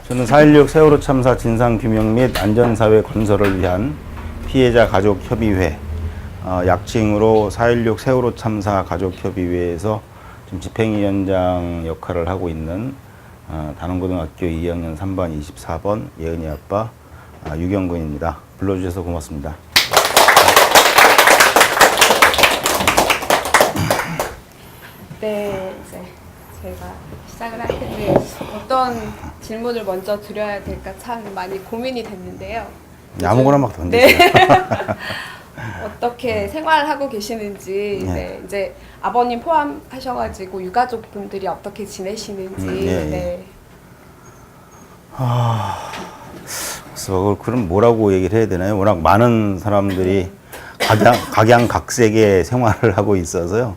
저는 4.16 세월호 참사 진상규명 및 안전사회 건설을 위한 피해자 가족협의회, 약칭으로 4.16 세월호 참사 가족협의회에서 지금 집행위원장 역할을 하고 있는 단원고등학교 2학년 3반 24번 예은이 아빠 유경근입니다. 불러주셔서 고맙습니다. 네, 이제 제가 시작을 할 텐데 어떤 질문을 먼저 드려야 될까 참 많이 고민이 됐는데요. 아무거나 막 던지세요. 네. 어떻게 생활하고 계시는지, 네. 네, 이제 아버님 포함하셔가지고 유가족분들이 어떻게 지내시는지, 네. 그래서 그럼 뭐라고 얘기를 해야 되나요? 워낙 많은 사람들이 각양각색의 생활을 하고 있어서요.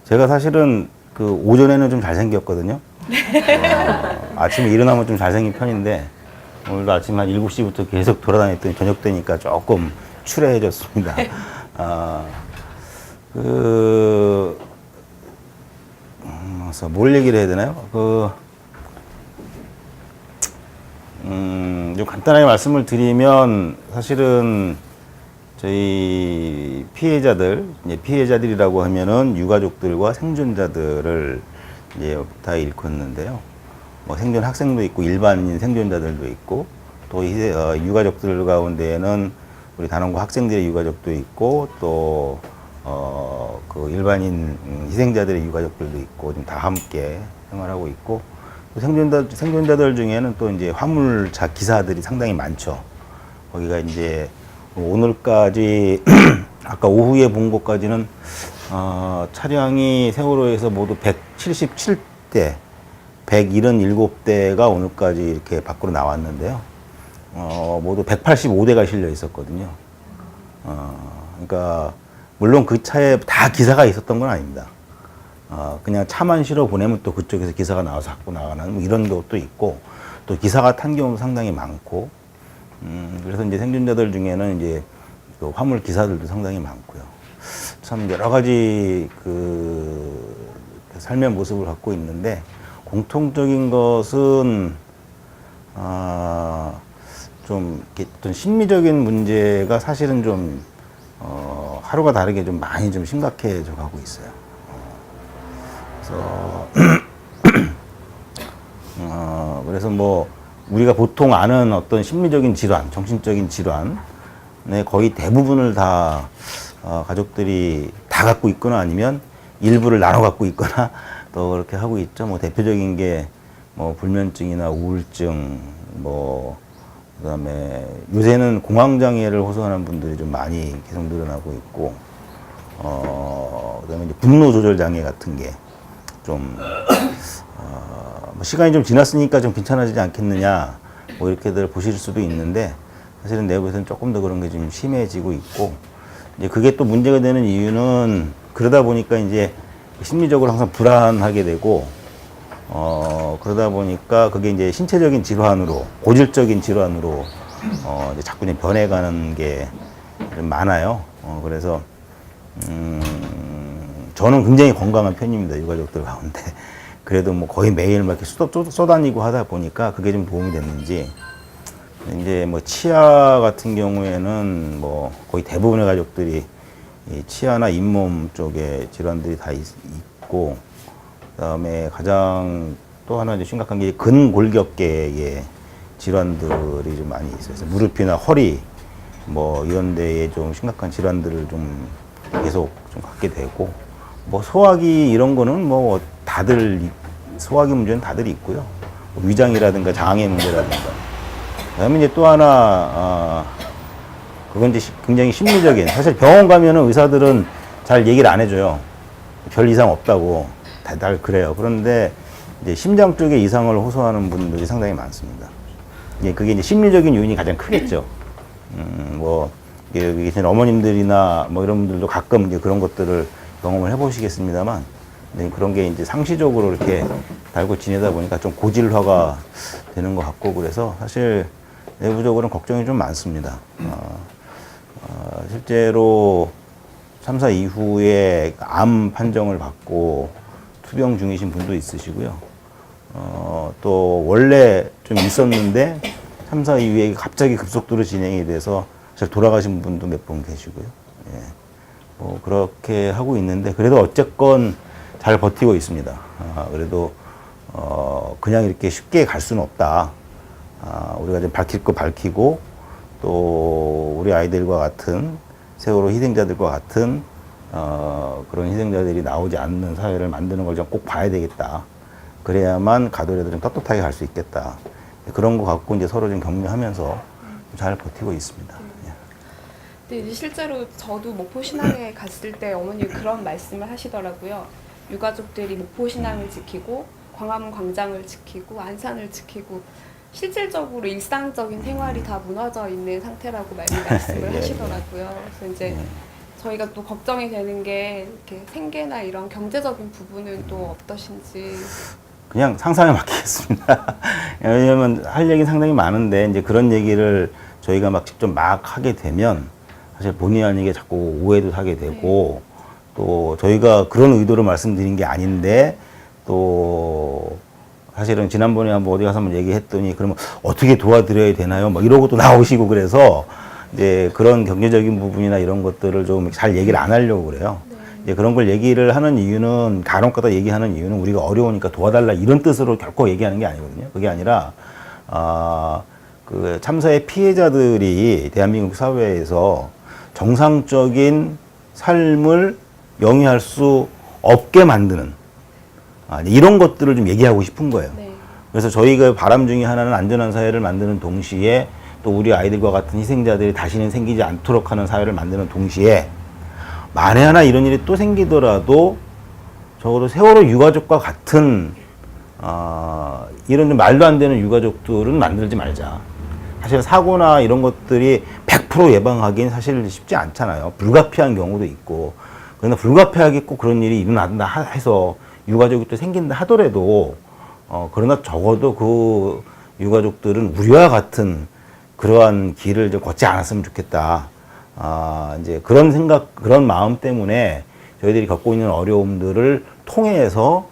제가 사실은 그 오전에는 좀 잘생겼거든요. 아침에 일어나면 좀 잘생긴 편인데 오늘도 아침 한 7시부터 계속 돌아다녔더니 저녁 되니까 조금 추레해졌습니다. 그래서 뭘 얘기를 해야 되나요? 좀 간단하게 말씀을 드리면 사실은 저희 피해자들이라고 하면은 유가족들과 생존자들을 이제 다 일컫는데요. 뭐 생존 학생도 있고 일반인 생존자들도 있고 또 유가족들 가운데에는 우리 단원고 학생들의 유가족도 있고 또 그 일반인 희생자들의 유가족들도 있고 좀 다 함께 생활하고 있고 또 생존자들 중에는 또 이제 화물차 기사들이 상당히 많죠. 거기가 이제 오늘까지 아까 오후에 본 것까지는 차량이 세월호에서 모두 177대, 177대가 오늘까지 이렇게 밖으로 나왔는데요. 모두 185대가 실려 있었거든요. 그러니까 물론 그 차에 다 기사가 있었던 건 아닙니다. 그냥 차만 실어 보내면 또 그쪽에서 기사가 나와서 갖고 나가는 뭐 이런 것도 있고 또 기사가 탄 경우도 상당히 많고 그래서 이제 생존자들 중에는 이제 그 화물 기사들도 상당히 많고요. 참 여러 가지 그 삶의 모습을 갖고 있는데 공통적인 것은 좀 어떤 심리적인 문제가 사실은 좀 하루가 다르게 좀 많이 좀 심각해져 가고 있어요. 그래서 뭐 우리가 보통 아는 어떤 심리적인 질환, 정신적인 질환의 거의 대부분을 다 가족들이 다 갖고 있거나 아니면 일부를 나눠 갖고 있거나 또 그렇게 하고 있죠. 뭐 대표적인 게 뭐 불면증이나 우울증, 뭐 그다음에 요새는 공황장애를 호소하는 분들이 좀 많이 계속 늘어나고 있고, 그다음에 이제 분노 조절 장애 같은 게 좀 뭐 시간이 좀 지났으니까 좀 괜찮아지지 않겠느냐, 뭐 이렇게들 보실 수도 있는데 사실은 내부에서는 조금 더 그런 게 좀 심해지고 있고, 이제 그게 또 문제가 되는 이유는 그러다 보니까 이제 심리적으로 항상 불안하게 되고, 그러다 보니까 그게 이제 신체적인 질환으로, 고질적인 질환으로 이제 자꾸 이제 변해가는 게 좀 많아요. 그래서 저는 굉장히 건강한 편입니다, 유가족들 가운데. 그래도 뭐 거의 매일 막 이렇게 쏘다니고 하다 보니까 그게 좀 도움이 됐는지, 이제 뭐 치아 같은 경우에는 뭐 거의 대부분의 가족들이 이 치아나 잇몸 쪽에 질환들이 다 있고, 그다음에 가장 또 하나 이제 심각한 게 근골격계의 질환들이 좀 많이 있어요. 무릎이나 허리 뭐 이런 데에 좀 심각한 질환들을 좀 계속 좀 갖게 되고, 뭐 소화기 이런 거는 뭐 다들 소화기 문제는 다들 있고요. 뭐 위장이라든가 장의 문제라든가. 그다음에 이제 또 하나 그건 이제 굉장히 심리적인, 사실 병원 가면은 의사들은 잘 얘기를 안 해줘요. 별 이상 없다고 다들 그래요. 그런데 이제 심장 쪽에 이상을 호소하는 분들이 상당히 많습니다. 그게 이제 심리적인 요인이 가장 크겠죠. 뭐 여기 계신 어머님들이나 뭐 이런 분들도 가끔 이제 그런 것들을 경험을 해보시겠습니다만, 그런 게 이제 상시적으로 이렇게 달고 지내다 보니까 좀 고질화가 되는 것 같고, 그래서 사실 내부적으로는 걱정이 좀 많습니다. 실제로 참사 이후에 암 판정을 받고 투병 중이신 분도 있으시고요. 또 원래 좀 있었는데 참사 이후에 갑자기 급속도로 진행이 돼서 사실 돌아가신 분도 몇 분 계시고요. 예. 뭐 그렇게 하고 있는데 그래도 어쨌건 잘 버티고 있습니다. 그래도 그냥 이렇게 쉽게 갈 수는 없다. 우리가 좀 밝힐 거 밝히고 또 우리 아이들과 같은 세월호 희생자들과 같은 그런 희생자들이 나오지 않는 사회를 만드는 걸 좀 꼭 봐야 되겠다. 그래야만 가더라도 좀 떳떳하게 갈 수 있겠다. 그런 거 갖고 이제 서로 좀 격려하면서 잘 버티고 있습니다. 근데 이제 실제로 저도 목포 신항에 갔을 때 어머니 그런 말씀을 하시더라고요. 유가족들이 목포 신항을 지키고 광화문 광장을 지키고 안산을 지키고 실질적으로 일상적인 생활이 다 무너져 있는 상태라고 말씀을 예, 하시더라고요. 그래서 이제 저희가 또 걱정이 되는 게 이렇게 생계나 이런 경제적인 부분은 또 어떠신지. 그냥 상상에 맡기겠습니다. 왜냐면 할 얘기 상당히 많은데 이제 그런 얘기를 저희가 막 직접 막 하게 되면 사실 본의 아니게 자꾸 오해도 사게 되고 또 저희가 그런 의도로 말씀드린 게 아닌데 또 사실은 지난번에 한번 어디 가서 한번 얘기했더니 그러면 어떻게 도와드려야 되나요? 막 이러고 또 나오시고 그래서 이제 그런 경제적인 부분이나 이런 것들을 좀 잘 얘기를 안 하려고 그래요. 이제 그런 걸 얘기를 하는 이유는 간혹가다 얘기하는 이유는 우리가 어려우니까 도와달라 이런 뜻으로 결코 얘기하는 게 아니거든요. 그게 아니라 그 참사의 피해자들이 대한민국 사회에서 정상적인 삶을 영위할 수 없게 만드는 이런 것들을 좀 얘기하고 싶은 거예요. 네. 그래서 저희가 바람 중에 하나는 안전한 사회를 만드는 동시에 또 우리 아이들과 같은 희생자들이 다시는 생기지 않도록 하는 사회를 만드는 동시에 만에 하나 이런 일이 또 생기더라도 적어도 세월호 유가족과 같은 이런 좀 말도 안 되는 유가족들은 만들지 말자. 사실 사고나 이런 것들이 100% 예방하기는 사실 쉽지 않잖아요. 불가피한 경우도 있고. 그러나 불가피하게 꼭 그런 일이 일어난다 해서 유가족이 또 생긴다 하더라도 그러나 적어도 그 유가족들은 우리와 같은 그러한 길을 좀 걷지 않았으면 좋겠다. 이제 그런 생각, 그런 마음 때문에 저희들이 겪고 있는 어려움들을 통해서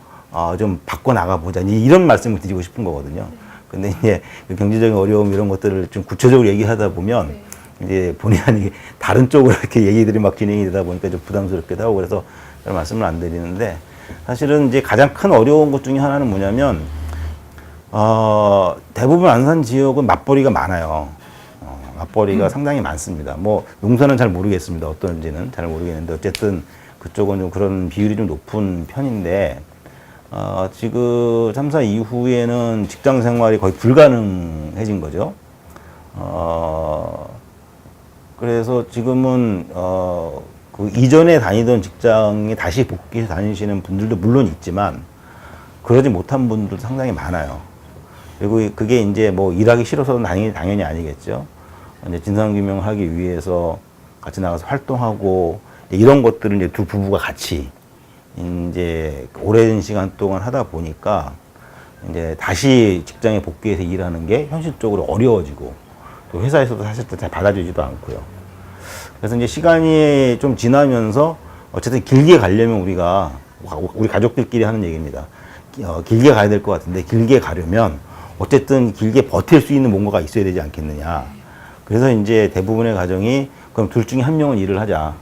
좀 바꿔나가 보자. 이런 말씀을 드리고 싶은 거거든요. 근데 이제 그 경제적인 어려움 이런 것들을 좀 구체적으로 얘기하다 보면 이제 본의 아니게 다른 쪽으로 이렇게 얘기들이 막 진행이 되다 보니까 좀 부담스럽기도 하고 그래서 잘 말씀을 안 드리는데 사실은 이제 가장 큰 어려운 것 중에 하나는 뭐냐면 대부분 안산 지역은 맞벌이가 많아요. 맞벌이가 상당히 많습니다. 뭐 농사는 잘 모르겠습니다. 어떤지는 잘 모르겠는데 어쨌든 그쪽은 좀 그런 비율이 좀 높은 편인데 지금 참사 이후에는 직장 생활이 거의 불가능해진 거죠. 그래서 지금은 그 이전에 다니던 직장에 다시 복귀해서 다니시는 분들도 물론 있지만 그러지 못한 분들도 상당히 많아요. 그리고 그게 이제 뭐 일하기 싫어서는 당연히 아니겠죠. 이제 진상규명을 하기 위해서 같이 나가서 활동하고 이런 것들을 이제 두 부부가 같이 이제 오랜 시간 동안 하다 보니까 이제 다시 직장에 복귀해서 일하는 게 현실적으로 어려워지고 또 회사에서도 사실 잘 받아주지도 않고요. 그래서 이제 시간이 좀 지나면서 어쨌든 길게 가려면 우리 가족들끼리 하는 얘기입니다. 길게 가야 될 것 같은데 길게 가려면 어쨌든 길게 버틸 수 있는 뭔가가 있어야 되지 않겠느냐. 그래서 이제 대부분의 가정이 그럼 둘 중에 한 명은 일을 하자.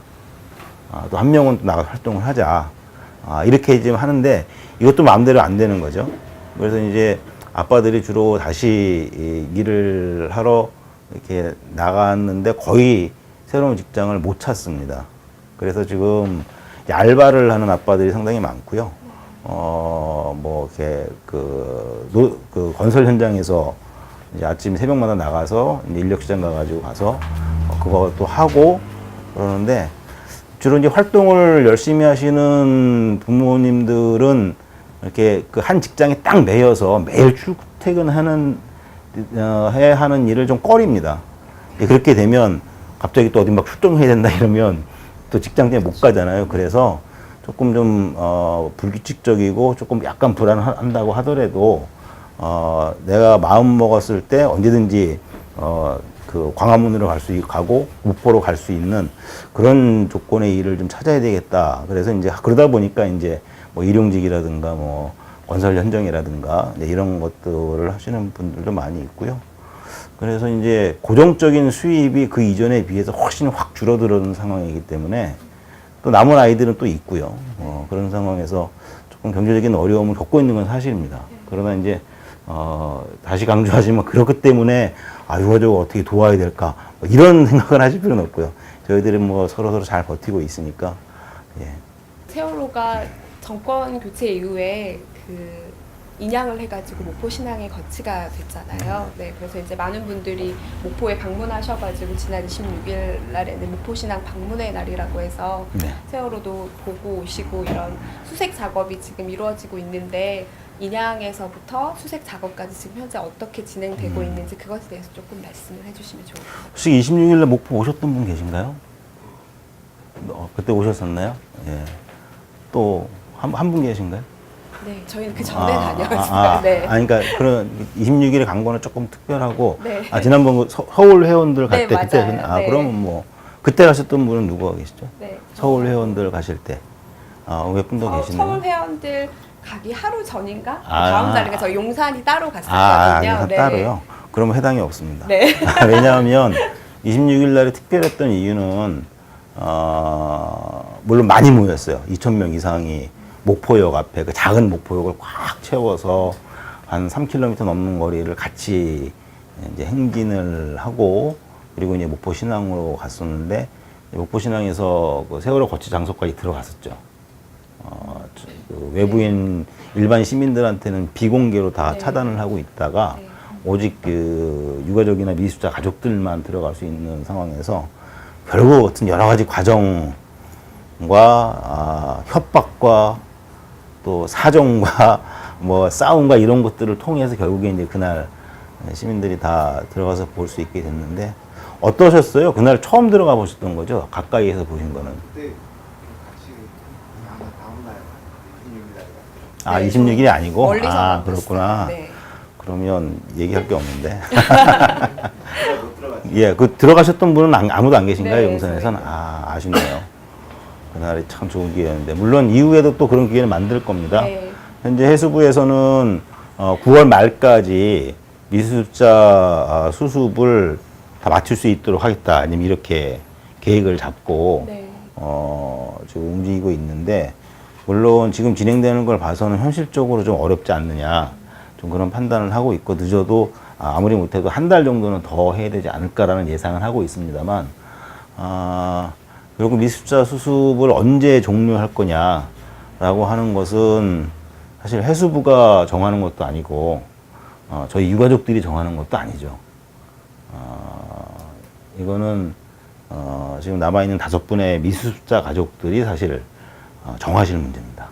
또 한 명은 또 나가서 활동을 하자. 이렇게 지금 하는데 이것도 마음대로 안 되는 거죠. 그래서 이제 아빠들이 주로 다시 일을 하러 이렇게 나갔는데 거의 새로운 직장을 못 찾습니다. 그래서 지금 알바를 하는 아빠들이 상당히 많고요. 뭐 이렇게 그 건설 현장에서 이제 아침 새벽마다 나가서 이제 인력시장 가가지고 가서 그것도 하고 그러는데 주로 이제 활동을 열심히 하시는 부모님들은 이렇게 그 한 직장에 딱 매여서 매일 출퇴근하는 해야 하는 일을 좀 꺼립니다. 그렇게 되면 갑자기 또 어디 막 출동해야 된다 이러면 또 직장 때문에 못 가잖아요. 그래서 조금 좀 불규칙적이고 조금 약간 불안한다고 하더라도 내가 마음 먹었을 때 언제든지 그 광화문으로 가고 목포로 갈 수 있는 그런 조건의 일을 좀 찾아야 되겠다. 그래서 이제 그러다 보니까 이제 뭐 일용직이라든가 뭐 건설 현장이라든가 이제 이런 것들을 하시는 분들도 많이 있고요. 그래서 이제 고정적인 수입이 그 이전에 비해서 훨씬 확 줄어드는 상황이기 때문에 또 남은 아이들은 또 있고요. 그런 상황에서 조금 경제적인 어려움을 겪고 있는 건 사실입니다. 그러나 이제 다시 강조하지만 그렇기 때문에 유가족을 어떻게 도와야 될까 뭐 이런 생각을 하실 필요는 없고요. 저희들은 뭐 서로 잘 버티고 있으니까. 예. 세월호가 정권 교체 이후에 그 인양을 해가지고 목포 신항의 거치가 됐잖아요. 네, 그래서 이제 많은 분들이 목포에 방문하셔가지고 지난 26일 날에는 목포 신항 방문의 날이라고 해서 네. 세월호도 보고 오시고 이런 수색 작업이 지금 이루어지고 있는데 인양에서부터 수색 작업까지 지금 현재 어떻게 진행되고 있는지 그것에 대해서 조금 말씀을 해주시면 좋을 것 같아요. 혹시 26일날 목포 오셨던 분 계신가요? 그때 오셨었나요? 예. 또 한 분 계신가요? 네, 저희는 그 전에 다녀왔어요. 네. 그러니까 그런 26일에 간 거는 조금 특별하고 네. 지난번 그 서울 회원들 갈 네, 때 그때 맞아요. 네. 그러면 뭐 그때 가셨던 분은 누구가 계시죠? 네. 서울 회원들 가실 때 몇 분 더 계시네요. 서울 회원들 가기 하루 전인가? 아. 다음 날인가 저희 용산이 따로 갔었거든요. 용산 따로요? 그러면 해당이 없습니다. 네. 왜냐하면 26일 날에 특별했던 이유는 물론 많이 모였어요. 2,000명 이상이 목포역 앞에 그 작은 목포역을 꽉 채워서 한 3km 넘는 거리를 같이 이제 행진을 하고 그리고 이제 목포 신항으로 갔었는데 목포 신항에서 그 세월호 거치 장소까지 들어갔었죠. 그 외부인 일반 시민들한테는 비공개로 다 네. 차단을 하고 있다가 네. 오직 그 유가족이나 미수자 가족들만 들어갈 수 있는 상황에서 별거 같은 여러 가지 과정과 협박과 또 사정과 뭐 싸움과 이런 것들을 통해서 결국에 이제 그날 시민들이 다 들어가서 볼 수 있게 됐는데 어떠셨어요? 그날 처음 들어가 보셨던 거죠? 가까이에서 보신 거는? 그때 같이 아마 다음 날 26일 날 26일이 아니고? 멀리서 그렇구나. 네. 그러면 얘기할 게 없는데. 못 들어갔죠. 예, 그 들어가셨던 분은 아무도 안 계신가요? 네, 용산에서는? 아쉽네요. 그날이 참 좋은 기회였는데. 물론 이후에도 또 그런 기회를 만들 겁니다. 네. 현재 해수부에서는 9월 말까지 미수자 수습을 다 마칠 수 있도록 하겠다. 아니면 이렇게 계획을 잡고 네. 지금 움직이고 있는데 물론 지금 진행되는 걸 봐서는 현실적으로 좀 어렵지 않느냐 좀 그런 판단을 하고 있고 늦어도 아무리 못해도 한 달 정도는 더 해야 되지 않을까라는 예상을 하고 있습니다만 결국 미수자 수습을 언제 종료할 거냐라고 하는 것은 사실 해수부가 정하는 것도 아니고 저희 유가족들이 정하는 것도 아니죠. 이거는 지금 남아있는 5분의 미수자 가족들이 사실 정하실 문제입니다.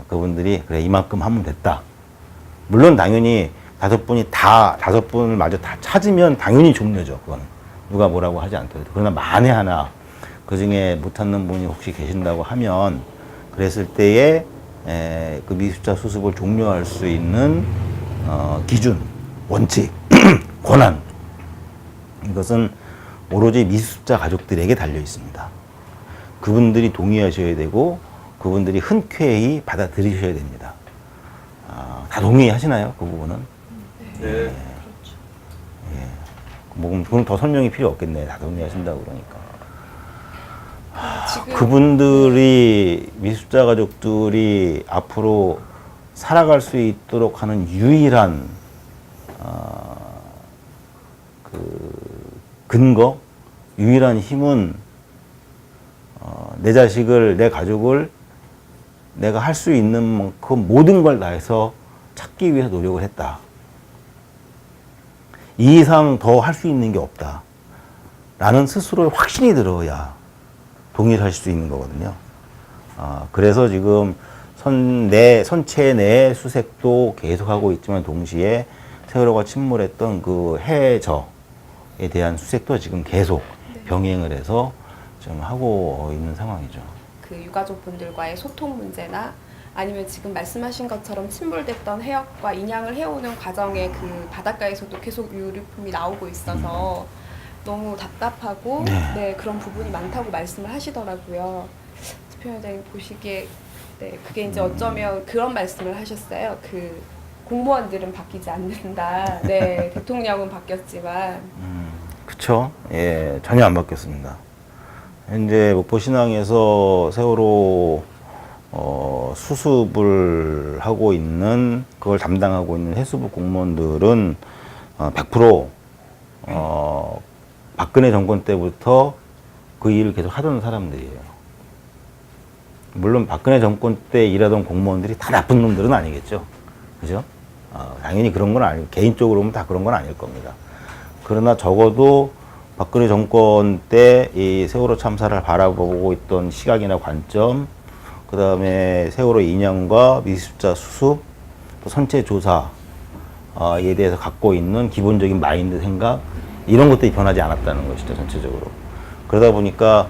그분들이 그래 이만큼 하면 됐다. 물론 당연히 5분을 마저 다 찾으면 당연히 종료죠. 그거는 누가 뭐라고 하지 않더라도. 그러나 만에 하나 그 중에 못 찾는 분이 혹시 계신다고 하면 그랬을 때에 그 미수자 수습을 종료할 수 있는 기준, 원칙, 권한 이것은 오로지 미수자 가족들에게 달려 있습니다. 그분들이 동의하셔야 되고 그분들이 흔쾌히 받아들이셔야 됩니다. 다 동의하시나요? 그 부분은? 네. 그럼 더 설명이 필요 없겠네. 다 동의하신다고 그러니까. 지금 그분들이 미수자 가족들이 앞으로 살아갈 수 있도록 하는 유일한 근거, 유일한 힘은 내 자식을, 내 가족을 내가 할 수 있는 만큼 모든 걸 다해서 찾기 위해서 노력을 했다. 이 이상 더 할 수 있는 게 없다. 라는 스스로의 확신이 들어야 동의를 하실 수 있는 거거든요. 그래서 지금 선체 내 수색도 계속하고 있지만 동시에 세월호가 침몰했던 그 해저에 대한 수색도 지금 계속 병행을 해서 좀 하고 있는 상황이죠. 그 유가족분들과의 소통 문제나 아니면 지금 말씀하신 것처럼 침몰됐던 해역과 인양을 해오는 과정에 그 바닷가에서도 계속 유류품이 나오고 있어서 너무 답답하고 네. 네, 그런 부분이 많다고 말씀을 하시더라고요. 대표님 보시기에 네, 그게 이제 어쩌면 그런 말씀을 하셨어요. 그 공무원들은 바뀌지 않는다. 네, 대통령은 바뀌었지만. 그쵸? 예, 전혀 안 바뀌었습니다. 현재 목포신항에서 세월호 수습을 하고 있는, 그걸 담당하고 있는 해수부 공무원들은 100% 박근혜 정권 때부터 그 일을 계속 하던 사람들이에요. 물론 박근혜 정권 때 일하던 공무원들이 다 나쁜 놈들은 아니겠죠. 그죠? 당연히 그런 건 아니고, 개인적으로 보면 다 그런 건 아닐 겁니다. 그러나 적어도 박근혜 정권 때 이 세월호 참사를 바라보고 있던 시각이나 관점, 그 다음에 세월호 인양과 미수습자 수습, 또 선체 조사에 대해서 갖고 있는 기본적인 마인드 생각, 이런 것들이 변하지 않았다는 것이죠, 전체적으로. 그러다 보니까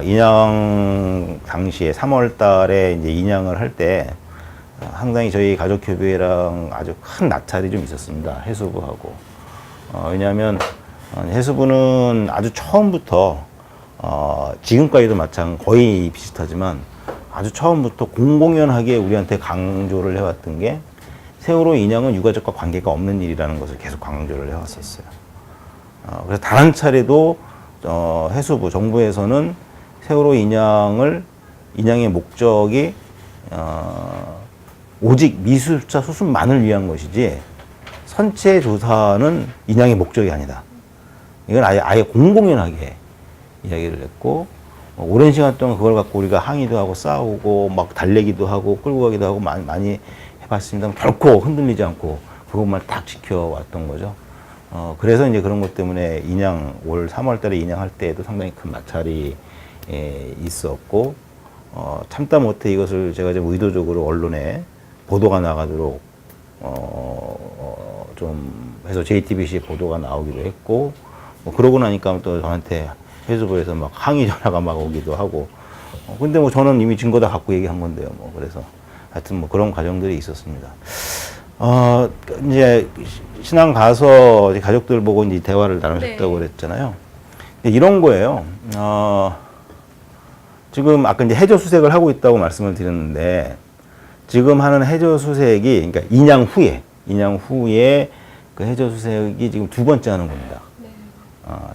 인양 당시에 3월 달에 이제 인양을 할 때 상당히 저희 가족협의회랑 아주 큰 낙찰이 좀 있었습니다. 해수부하고. 왜냐하면 해수부는 아주 처음부터 지금까지도 거의 비슷하지만 아주 처음부터 공공연하게 우리한테 강조를 해왔던 게 세월호 인양은 유가족과 관계가 없는 일이라는 것을 계속 강조를 해왔었어요. 그래서 단 한 차례도 해수부, 정부에서는 세월호 인양의 목적이 오직 미수습자 수습만을 위한 것이지 선체 조사는 인양의 목적이 아니다. 이건 아예 공공연하게 이야기를 했고, 오랜 시간 동안 그걸 갖고 우리가 항의도 하고 싸우고 막 달래기도 하고 끌고 가기도 하고 많이 해봤습니다만 결코 흔들리지 않고 그것만 딱 지켜왔던 거죠. 그래서 이제 그런 것 때문에 올 3월 달에 인양할 때에도 상당히 큰 마찰이 있었고, 참다 못해 이것을 제가 좀 의도적으로 언론에 보도가 나가도록 좀 해서 JTBC 보도가 나오기도 했고, 그러고 나니까 또 저한테 해수부에서 막 항의 전화가 막 오기도 하고, 근데 뭐 저는 이미 증거 다 갖고 얘기한 건데요. 그래서 하여튼 그런 과정들이 있었습니다. 이제 신앙 가서 이제 가족들 보고 이제 대화를 나누셨다고 네. 그랬잖아요. 이런 거예요. 지금 아까 이제 해저 수색을 하고 있다고 말씀을 드렸는데, 지금 하는 해저 수색이, 그러니까 인양 후에 그 해저 수색이 지금 두 번째 하는 겁니다. 네.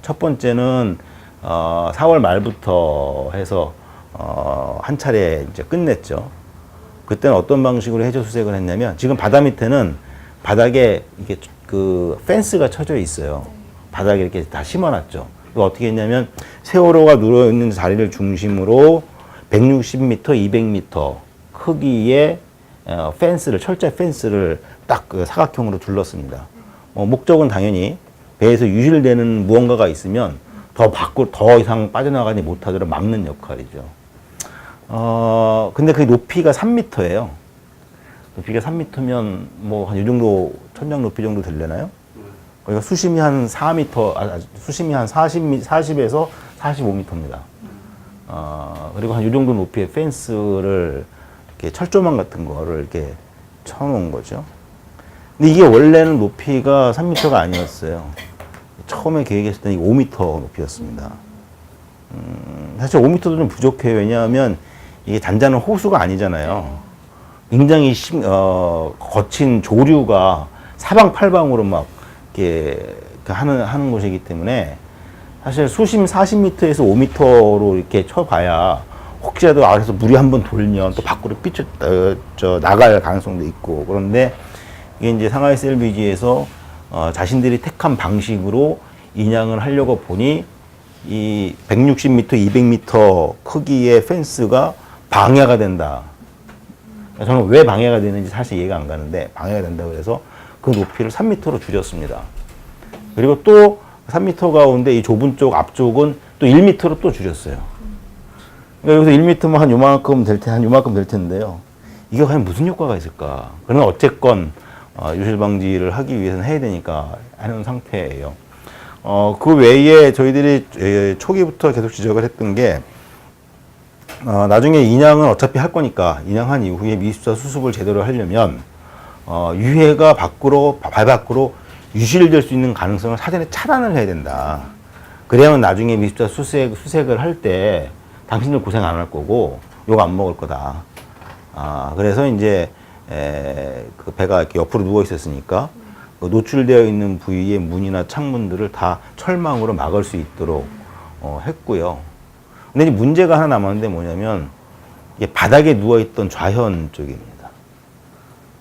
첫 번째는 4월 말부터 해서 한 차례 이제 끝냈죠. 그때는 어떤 방식으로 해저 수색을 했냐면, 지금 바다 밑에는 바닥에 이게 그 펜스가 쳐져 있어요. 바닥에 이렇게 다 심어놨죠. 이거 어떻게 했냐면, 세월호가 누워 있는 자리를 중심으로 160m, 200m 크기의 철제 펜스를 딱 그 사각형으로 둘렀습니다. 목적은 당연히 배에서 유실되는 무언가가 있으면 더 이상 빠져나가지 못하도록 막는 역할이죠. 근데 그 높이가 3m예요. 높이가 3m면 뭐 한 이 정도 천장 높이 정도 되려나요? 그러니까 수심이 한 4m, 수심이 한 40에서 45m입니다. 그리고 한 이 정도 높이의 펜스를 이렇게 철조망 같은 거를 이렇게 쳐놓은 거죠. 근데 이게 원래는 높이가 3m가 아니었어요. 처음에 계획했을 때는 5m 높이였습니다. 사실 5m도 좀 부족해요. 왜냐하면 이게 잔잔한 호수가 아니잖아요. 굉장히 거친 조류가 사방팔방으로 막 이렇게 하는 곳이기 때문에 사실 수심 40m에서 5m로 이렇게 쳐봐야 혹시라도 아래서 물이 한번 돌면 또 밖으로 나갈 가능성도 있고, 그런데 이게 이제 상하이 셀비지에서 자신들이 택한 방식으로 인양을 하려고 보니 이 160m, 200m 크기의 펜스가 방해가 된다. 저는 왜 방해가 되는지 사실 이해가 안 가는데, 방해가 된다고 해서 그 높이를 3m로 줄였습니다. 그리고 또 3m 가운데 이 좁은 쪽 앞쪽은 또 1m로 또 줄였어요. 그러니까 여기서 1m면 한 요만큼 될 텐데요. 이게 과연 무슨 효과가 있을까? 그러나 어쨌건 유실 방지를 하기 위해서는 해야 되니까 하는 상태예요. 그 외에 저희들이 초기부터 계속 지적을 했던 게, 나중에 인양은 어차피 할 거니까 인양한 이후에 미수습자 수습을 제대로 하려면 유해가 발 밖으로 유실될 수 있는 가능성을 사전에 차단을 해야 된다. 그래야만 나중에 미수습자 수색을 할 때 당신들 고생 안 할 거고 욕 안 먹을 거다. 그래서 이제 그 배가 이렇게 옆으로 누워 있었으니까 그 노출되어 있는 부위의 문이나 창문들을 다 철망으로 막을 수 있도록 했고요. 근데 이제 문제가 하나 남았는데 뭐냐면 이게 바닥에 누워 있던 좌현 쪽입니다.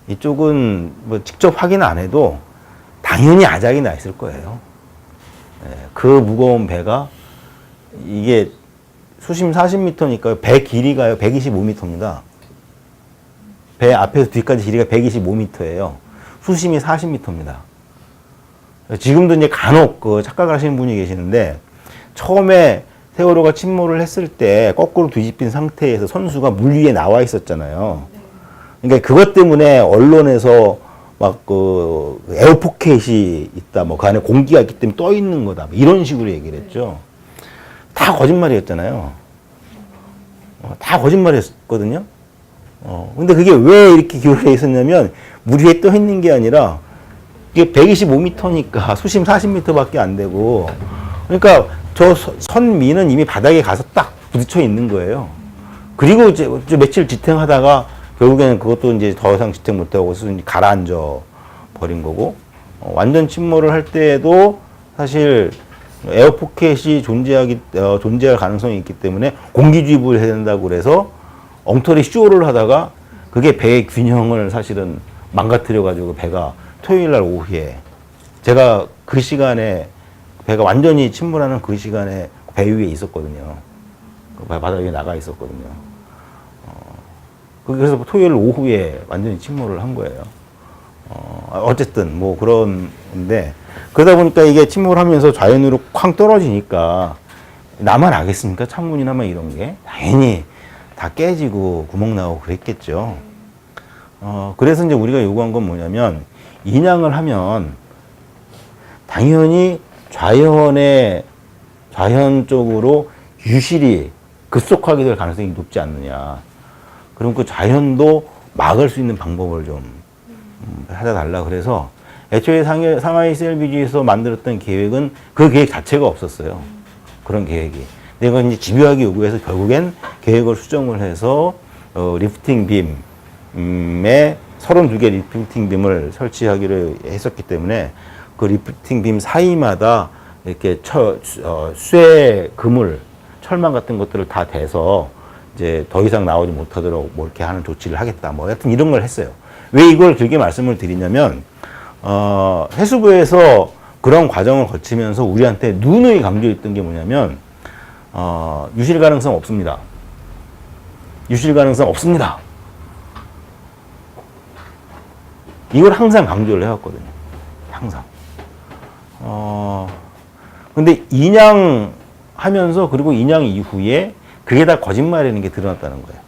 이쪽은 뭐 직접 확인 안 해도 당연히 아작이 나 있을 거예요. 그 무거운 배가 이게 수심 40m니까 배 길이가요 125m입니다. 배 앞에서 뒤까지 길이가 125m예요. 수심이 40m입니다. 지금도 이제 간혹 그 착각을 하시는 분이 계시는데 처음에 세월호가 침몰을 했을 때 거꾸로 뒤집힌 상태에서 선수가 물 위에 나와 있었잖아요. 그러니까 그것 때문에 언론에서 막 그 에어포켓이 있다, 뭐 그 안에 공기가 있기 때문에 떠 있는 거다, 뭐 이런 식으로 얘기를 했죠. 다 거짓말이었잖아요. 다 거짓말이었거든요. 근데 그게 왜 이렇게 기울어 있었냐면 물 위에 떠 있는 게 아니라 이게 125m니까 수심 40m밖에 안 되고, 그러니까 저 선미는 이미 바닥에 가서 딱 부딪혀 있는 거예요. 그리고 이제 며칠 지탱하다가 결국에는 그것도 이제 더 이상 지탱 못하고 가라앉아 버린 거고, 완전 침몰을 할 때에도 사실 에어포켓이 존재할 가능성이 있기 때문에 공기주입을 해야 된다고 그래서 엉터리 쇼를 하다가 그게 배의 균형을 사실은 망가뜨려 가지고 배가 토요일 날 오후에, 제가 그 시간에 배가 완전히 침몰하는 그 시간에 배 위에 있었거든요. 그 바다 위에 나가 있었거든요. 그래서 토요일 오후에 완전히 침몰을 한 거예요. 어쨌든 뭐 그런데, 그러다 보니까 이게 침몰하면서 좌연으로 쾅 떨어지니까 나만 알겠습니까? 창문이나 막 이런 게 당연히 다 깨지고 구멍 나고 그랬겠죠. 그래서 이제 우리가 요구한 건 뭐냐면, 인양을 하면 당연히 좌현 쪽으로 유실이 급속하게 될 가능성이 높지 않느냐. 그럼 그 좌현도 막을 수 있는 방법을 좀 찾아달라. 그래서 애초에 상하이 CLBG에서 만들었던 계획은 그 계획 자체가 없었어요. 그런 계획이. 근데 이건 이제 집요하게 요구해서 결국엔 계획을 수정을 해서 리프팅 빔에 32개 리프팅 빔을 설치하기로 했었기 때문에 그 리프팅 빔 사이마다 이렇게 쇠 그물, 철망 같은 것들을 다 대서 이제 더 이상 나오지 못하도록 뭐 이렇게 하는 조치를 하겠다. 뭐 하여튼 이런 걸 했어요. 왜 이걸 길게 말씀을 드리냐면, 해수부에서 그런 과정을 거치면서 우리한테 누누이 강조했던 게 뭐냐면, 유실 가능성 없습니다. 유실 가능성 없습니다. 이걸 항상 강조를 해왔거든요. 항상. 근데 인양하면서, 그리고 인양 이후에 그게 다 거짓말이라는 게 드러났다는 거예요.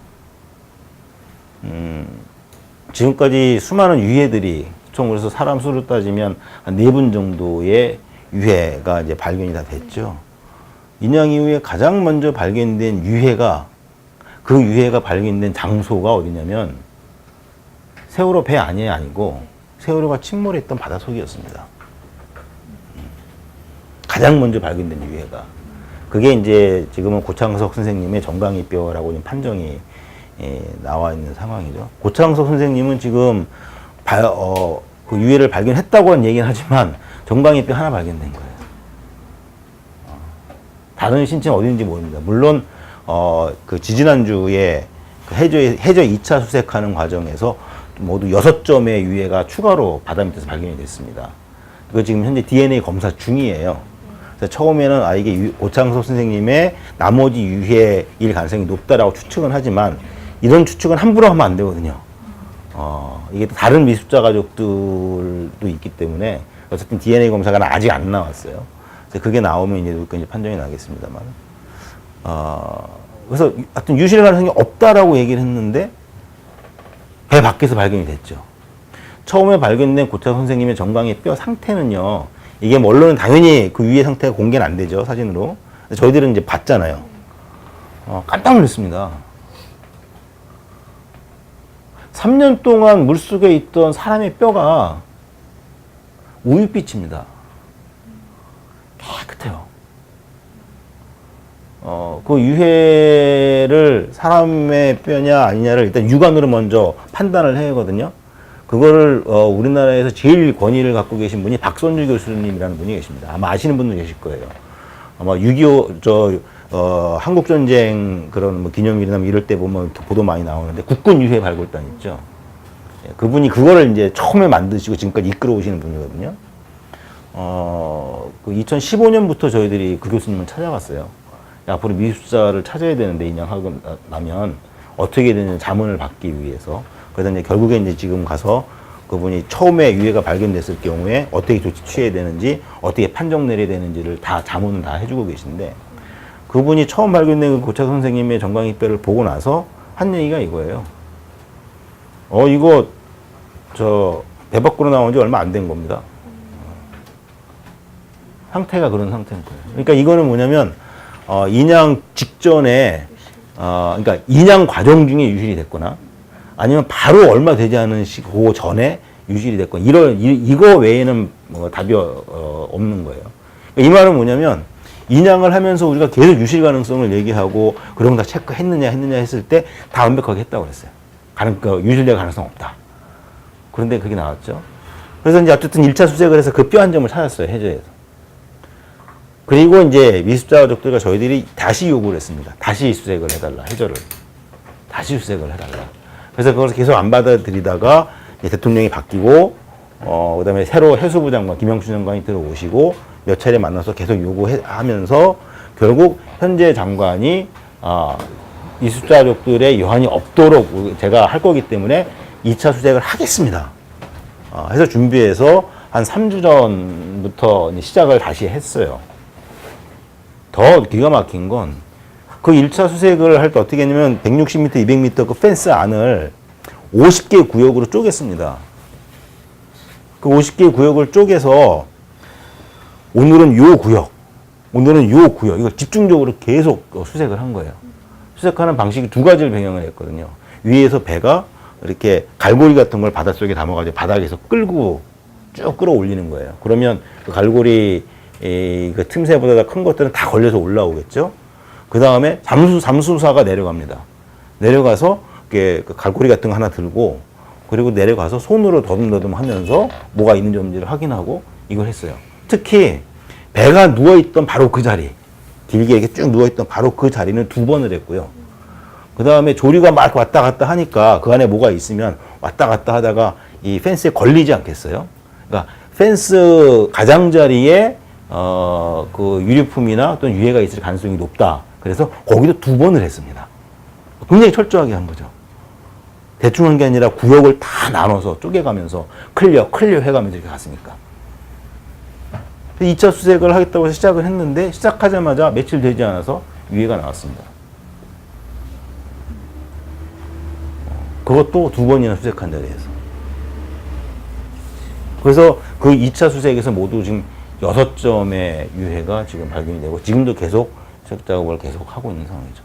지금까지 수많은 유해들이, 총 그래서 사람 수로 따지면 한 4분 정도의 유해가 이제 발견이 다 됐죠. 인양 이후에 가장 먼저 발견된 유해가, 그 유해가 발견된 장소가 어디냐면 세월호 배 안이 아니고 세월호가 침몰했던 바닷속이었습니다. 가장 먼저 발견된 유해가. 그게 이제 지금은 고창석 선생님의 정강이뼈라고 지금 판정이 나와 있는 상황이죠. 고창석 선생님은 지금 그 유해를 발견했다고는 얘기는 하지만 정강이뼈 하나 발견된 거예요. 다른 신체는 어디 있는지 모릅니다. 물론 그 지지난주에 그 해저 2차 수색하는 과정에서 모두 6점의 유해가 추가로 바다 밑에서 발견이 됐습니다. 그거 지금 현재 DNA 검사 중이에요. 그래서 처음에는 이게 고창석 선생님의 나머지 유해일 가능성이 높다라고 추측은 하지만, 이런 추측은 함부로 하면 안 되거든요. 이게 다른 미수자 가족들도 있기 때문에 어쨌든 DNA 검사가 아직 안 나왔어요. 그래서 그게 나오면 이제 판정이 나겠습니다만. 그래서 하여튼 유실 가능성이 없다라고 얘기를 했는데 배 밖에서 발견이 됐죠. 처음에 발견된 고창석 선생님의 정강이 뼈 상태는요, 이게 뭐 언론은 당연히 그 위의 상태가 공개는 안 되죠, 사진으로. 저희들은 이제 봤잖아요. 깜짝 놀랐습니다. 3년 동안 물속에 있던 사람의 뼈가 우윳빛입니다. 깨끗해요. 그 유해를 사람의 뼈냐 아니냐를 일단 육안으로 먼저 판단을 해야 하거든요. 그거를 우리나라에서 제일 권위를 갖고 계신 분이 박선주 교수님이라는 분이 계십니다. 아마 아시는 분도 계실 거예요. 아마 6.25 한국전쟁 그런 뭐 기념일이나 뭐 이럴 때 보면 보도 많이 나오는데 국군 유해 발굴단 있죠. 예, 그분이 그거를 이제 처음에 만드시고 지금까지 이끌어 오시는 분이거든요. 그 2015년부터 저희들이 그 교수님을 찾아갔어요. 앞으로 미술사를 찾아야 되는데 인양하고 나면 어떻게 되는 자문을 받기 위해서. 그래서 이제 결국에 이제 지금 가서 그분이 처음에 유해가 발견됐을 경우에 어떻게 조치 취해야 되는지, 어떻게 판정 내려야 되는지를 다 자문을 다 해주고 계신데, 그분이 처음 발견된 그 고차 선생님의 정강이뼈를 보고 나서 한 얘기가 이거예요. 이거 배 밖으로 나온 지 얼마 안 된 겁니다. 상태가 그런 상태인 거예요. 그러니까 이거는 뭐냐면 인양 직전에 그러니까 인양 과정 중에 유실이 됐거나 아니면 바로 얼마 되지 않은 그 전에 유실이 됐거나 이거 외에는 뭐 답이 없는 거예요. 그러니까 이 말은 뭐냐면 인양을 하면서 우리가 계속 유실 가능성을 얘기하고 그런 거 다 체크했느냐 했을 때 다 완벽하게 했다고 그랬어요. 유실될 가능성 없다. 그런데 그게 나왔죠. 그래서 이제 어쨌든 1차 수색을 해서 그 뼈 한 점을 찾았어요. 해저에서. 그리고 이제 미습자 가족들과 저희들이 다시 요구를 했습니다. 다시 수색을 해달라. 해저를. 다시 수색을 해달라. 그래서 그걸 계속 안 받아들이다가 대통령이 바뀌고 그 다음에 새로 해수부 장관, 김영춘 장관이 들어오시고 몇 차례 만나서 계속 요구하면서 결국 현재 장관이 미습자 가족들의 여한이 없도록 제가 할 거기 때문에 2차 수색을 하겠습니다. 해서 준비해서 한 3주 전부터 시작을 다시 했어요. 더 기가 막힌 건 그 1차 수색을 할 때 어떻게 했냐면 160m, 200m 그 펜스 안을 50개 구역으로 쪼갰습니다. 그 50개 구역을 쪼개서 오늘은 요 구역, 이걸 집중적으로 계속 수색을 한 거예요. 수색하는 방식이 두 가지를 병행을 했거든요. 위에서 배가 이렇게 갈고리 같은 걸 바닷속에 담아가지고 바닥에서 끌고 쭉 끌어올리는 거예요. 그러면 그 갈고리 그 틈새보다 큰 것들은 다 걸려서 올라오겠죠. 그 다음에 잠수사가 내려갑니다. 내려가서 그 갈고리 같은 거 하나 들고 그리고 내려가서 손으로 더듬더듬 하면서 뭐가 있는지 없는지를 확인하고 이걸 했어요. 특히 배가 누워있던 바로 그 자리, 길게 이렇게 쭉 누워있던 바로 그 자리는 2번을 했고요. 그 다음에 조류가 막 왔다 갔다 하니까 그 안에 뭐가 있으면 왔다 갔다 하다가 이 펜스에 걸리지 않겠어요? 그러니까 펜스 가장자리에 그 유류품이나 또는 유해가 있을 가능성이 높다. 그래서 거기도 2번을 했습니다. 굉장히 철저하게 한 거죠. 대충 한 게 아니라 구역을 다 나눠서 쪼개가면서 클리어 해가면서 이렇게 갔으니까. 2차 수색을 하겠다고 해서 시작을 했는데 시작하자마자 며칠 되지 않아서 유해가 나왔습니다. 그것도 2번이나 수색한 자리에서. 그래서 그 2차 수색에서 모두 지금 6점의 유해가 지금 발견이 되고 지금도 계속 수색 작업을 계속 하고 있는 상황이죠.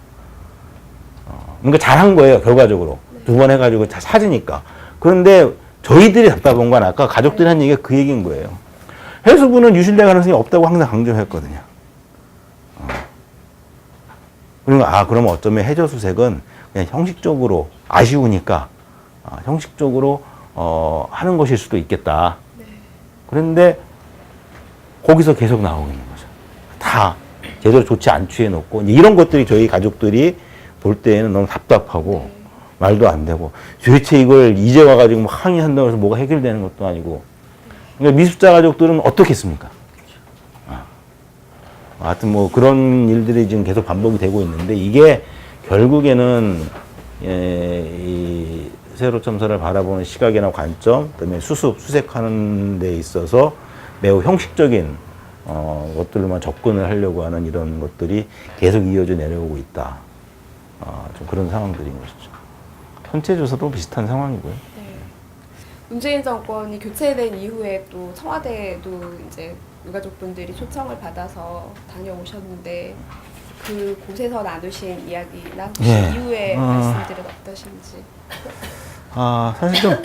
그러니까 잘한 거예요, 결과적으로. 2번 해가지고 다 찾으니까. 그런데 저희들이 답답한 건 아까 가족들이 한 얘기가 그 얘기인 거예요. 해수부는 유실될 가능성이 없다고 항상 강조했거든요. 그러니까 그러면 어쩌면 해저 수색은 그냥 형식적으로 아쉬우니까 형식적으로 하는 것일 수도 있겠다. 네. 그런데 거기서 계속 나오고 있는 거죠. 다 제대로 조치 안 취해놓고 이런 것들이 저희 가족들이 볼 때에는 너무 답답하고 네. 말도 말도 안 되고 도대체 이걸 이제 와가지고 뭐 항의한다고 해서 뭐가 해결되는 것도 아니고 그러니까 미습자 가족들은 어떻겠습니까? 하여튼 뭐 그런 일들이 지금 계속 반복이 되고 있는데 이게 결국에는 이 세로 첨사를 바라보는 시각이나 관점, 그다음에 수색하는 데 있어서 매우 형식적인 것들로만 접근을 하려고 하는 이런 것들이 계속 이어져 내려오고 있다. 좀 그런 상황들인 것이죠. 현체조사도 비슷한 상황이고요. 네. 문재인 정권이 교체된 이후에 또 청와대에도 이제 유가족분들이 초청을 받아서 다녀오셨는데 그 곳에서 나누신 이야기나 혹시 예. 이후에 말씀들은 어떠신지? 사실 좀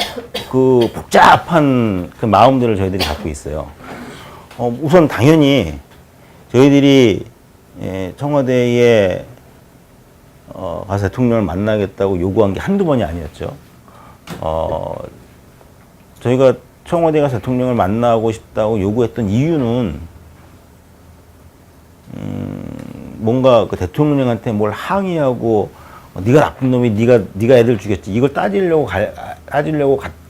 그 복잡한 그 마음들을 저희들이 갖고 있어요. 우선 당연히 저희들이 청와대에 가서 대통령을 만나겠다고 요구한 게 한두 번이 아니었죠. 저희가 청와대 가서 대통령을 만나고 싶다고 요구했던 이유는 뭔가 그 대통령한테 뭘 항의하고 네가 나쁜 놈이 네가 애들 죽였지 이걸 따지려고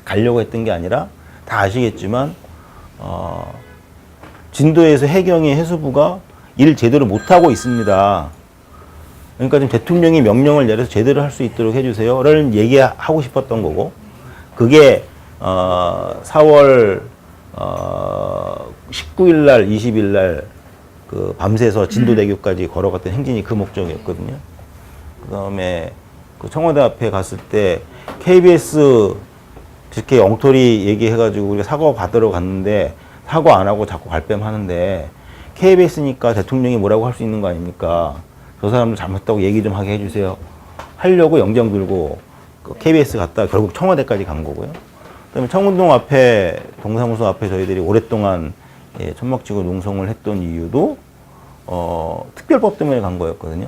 가려고 했던 게 아니라 다 아시겠지만 진도에서 해경의 해수부가 일을 제대로 못하고 있습니다. 그러니까 지금 대통령이 명령을 내려서 제대로 할 수 있도록 해주세요. 라는 얘기하고 싶었던 거고, 그게 4월 19일 날, 20일 날 그 밤새서 진도대교까지 걸어갔던 행진이 그 목적이었거든요. 그 다음에 그 청와대 앞에 갔을 때 KBS 이렇게 엉터리 얘기해가지고 우리가 사과 받으러 갔는데 사과 안 하고 자꾸 발뺌하는데 KBS니까 대통령이 뭐라고 할 수 있는 거 아닙니까? 저 사람들 잘못했다고 얘기 좀 하게 해주세요. 하려고 영장 들고 그 KBS 갔다 결국 청와대까지 간 거고요. 그다음에 청운동 앞에 동사무소 앞에 저희들이 오랫동안 천막지구 농성을 했던 이유도 특별법 때문에 간 거였거든요.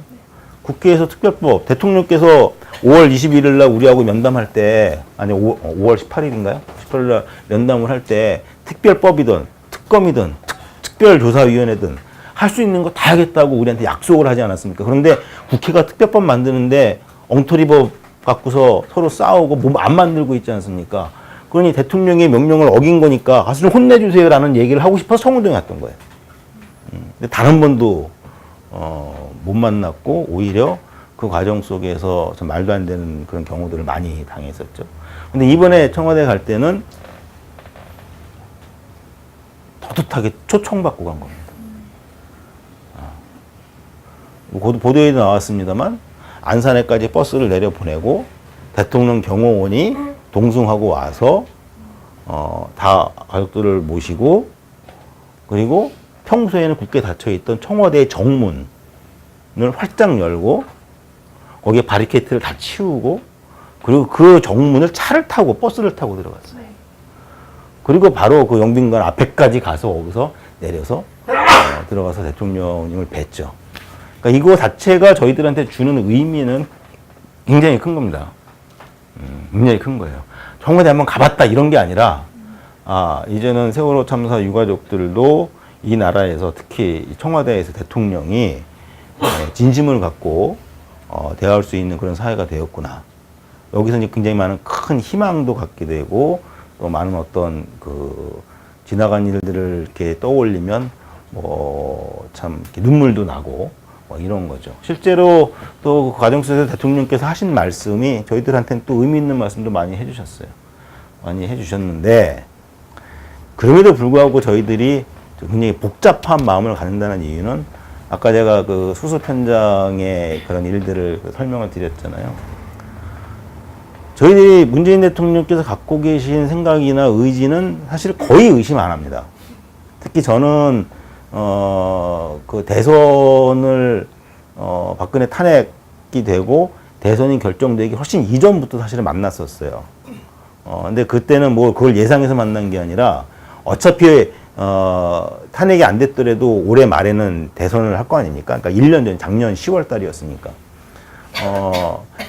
국회에서 특별법 대통령께서 5월 21일 날 우리하고 면담할 때 아니 5월 18일인가요? 18일 날 면담을 할 때 특별법이든 특검이든 특별조사위원회든 할 수 있는 거 다 하겠다고 우리한테 약속을 하지 않았습니까? 그런데 국회가 특별법 만드는데 엉터리법 갖고서 서로 싸우고 뭐 안 만들고 있지 않습니까? 그러니 대통령의 명령을 어긴 거니까 가서 좀 혼내주세요라는 얘기를 하고 싶어서 청운동에 갔던 거예요. 근데 단 한 번도 못 만났고 오히려 그 과정 속에서 좀 말도 안 되는 그런 경우들을 많이 당했었죠. 근데 이번에 청와대 갈 때는 떳떳하게 초청받고 간 겁니다. 보도에도 나왔습니다만 안산에까지 버스를 내려보내고 대통령 경호원이 동승하고 와서 다 가족들을 모시고 그리고 평소에는 굳게 닫혀있던 청와대의 정문을 활짝 열고 거기에 바리케이트를 다 치우고 그리고 그 정문을 차를 타고 버스를 타고 들어갔어요. 그리고 바로 그 영빈관 앞에까지 가서 거기서 내려서 들어가서 대통령님을 뵀죠. 그러니까 이거 자체가 저희들한테 주는 의미는 굉장히 큰 겁니다. 굉장히 큰 거예요. 청와대 한번 가봤다 이런 게 아니라 이제는 세월호 참사 유가족들도 이 나라에서 특히 청와대에서 대통령이 진심을 갖고 대할 수 있는 그런 사회가 되었구나. 여기서 이제 굉장히 많은 큰 희망도 갖게 되고 또 많은 어떤 그 지나간 일들을 이렇게 떠올리면 뭐 참 눈물도 나고 뭐 이런 거죠. 실제로 또 그 과정 속에서 대통령께서 하신 말씀이 저희들한테는 또 의미 있는 말씀도 많이 해주셨어요. 많이 해주셨는데 그럼에도 불구하고 저희들이 굉장히 복잡한 마음을 갖는다는 이유는 아까 제가 그 수습 현장의 그런 일들을 설명을 드렸잖아요. 저희들이 문재인 대통령께서 갖고 계신 생각이나 의지는 사실 거의 의심 안 합니다. 특히 저는 그 대선을 박근혜 탄핵이 되고 대선이 결정되기 훨씬 이전부터 사실은 만났었어요. 근데 그때는 뭐 그걸 예상해서 만난 게 아니라 어차피 탄핵이 안 됐더라도 올해 말에는 대선을 할 거 아닙니까? 그러니까 1년 전, 작년 10월 달이었으니까.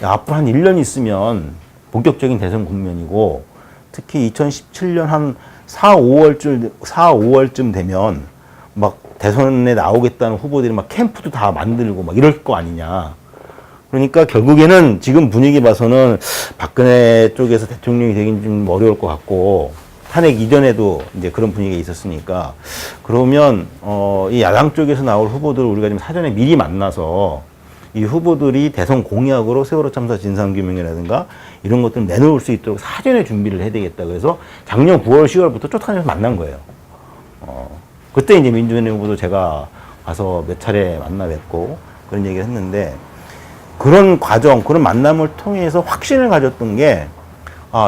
앞으로 한 1년 있으면 본격적인 대선 국면이고, 특히 2017년 한 4, 5월쯤 되면 막 대선에 나오겠다는 후보들이 막 캠프도 다 만들고 막 이럴 거 아니냐. 그러니까 결국에는 지금 분위기 봐서는 박근혜 쪽에서 대통령이 되긴 좀 어려울 것 같고, 탄핵 이전에도 이제 그런 분위기가 있었으니까, 그러면 이 야당 쪽에서 나올 후보들을 우리가 좀 사전에 미리 만나서 이 후보들이 대선 공약으로 세월호 참사 진상규명이라든가 이런 것들을 내놓을 수 있도록 사전에 준비를 해야 되겠다. 그래서 작년 9월, 10월부터 쫓아내서 만난 거예요. 그때 이제 민주연합 후보도 제가 가서 몇 차례 만나 뵙고 그런 얘기를 했는데, 그런 과정, 그런 만남을 통해서 확신을 가졌던 게,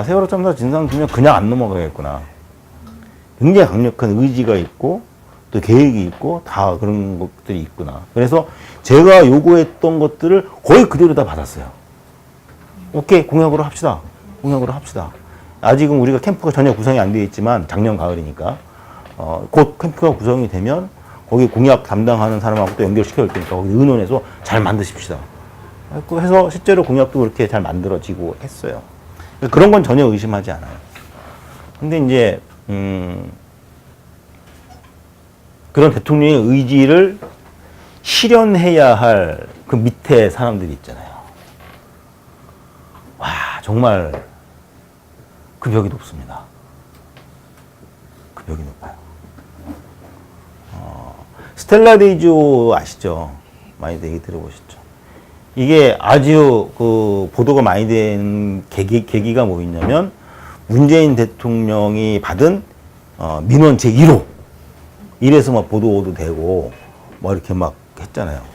세월호 참사 진상규명 그냥 안 넘어가겠구나. 굉장히 강력한 의지가 있고, 또 계획이 있고, 다 그런 것들이 있구나. 그래서 제가 요구했던 것들을 거의 그대로 다 받았어요. 오케이, 공약으로 합시다. 공약으로 합시다. 아직은 우리가 캠프가 전혀 구성이 안 되어 있지만, 작년 가을이니까, 곧 캠프가 구성이 되면, 거기 공약 담당하는 사람하고 또 연결시켜 줄 테니까 거기 의논해서 잘 만드십시다. 그 해서 실제로 공약도 그렇게 잘 만들어지고 했어요. 그런 건 전혀 의심하지 않아요. 근데 이제 그런 대통령의 의지를 실현해야 할 그 밑에 사람들이 있잖아요. 와, 정말 그 벽이 높습니다. 그 벽이 높아요. 스텔라 데이조 아시죠? 많이 얘기 들어보셨죠? 이게 아주 그 보도가 많이 된 계기가 뭐였냐면 문재인 대통령이 받은 민원 제1호 이래서 막 보도도 되고 뭐 이렇게 막 했잖아요.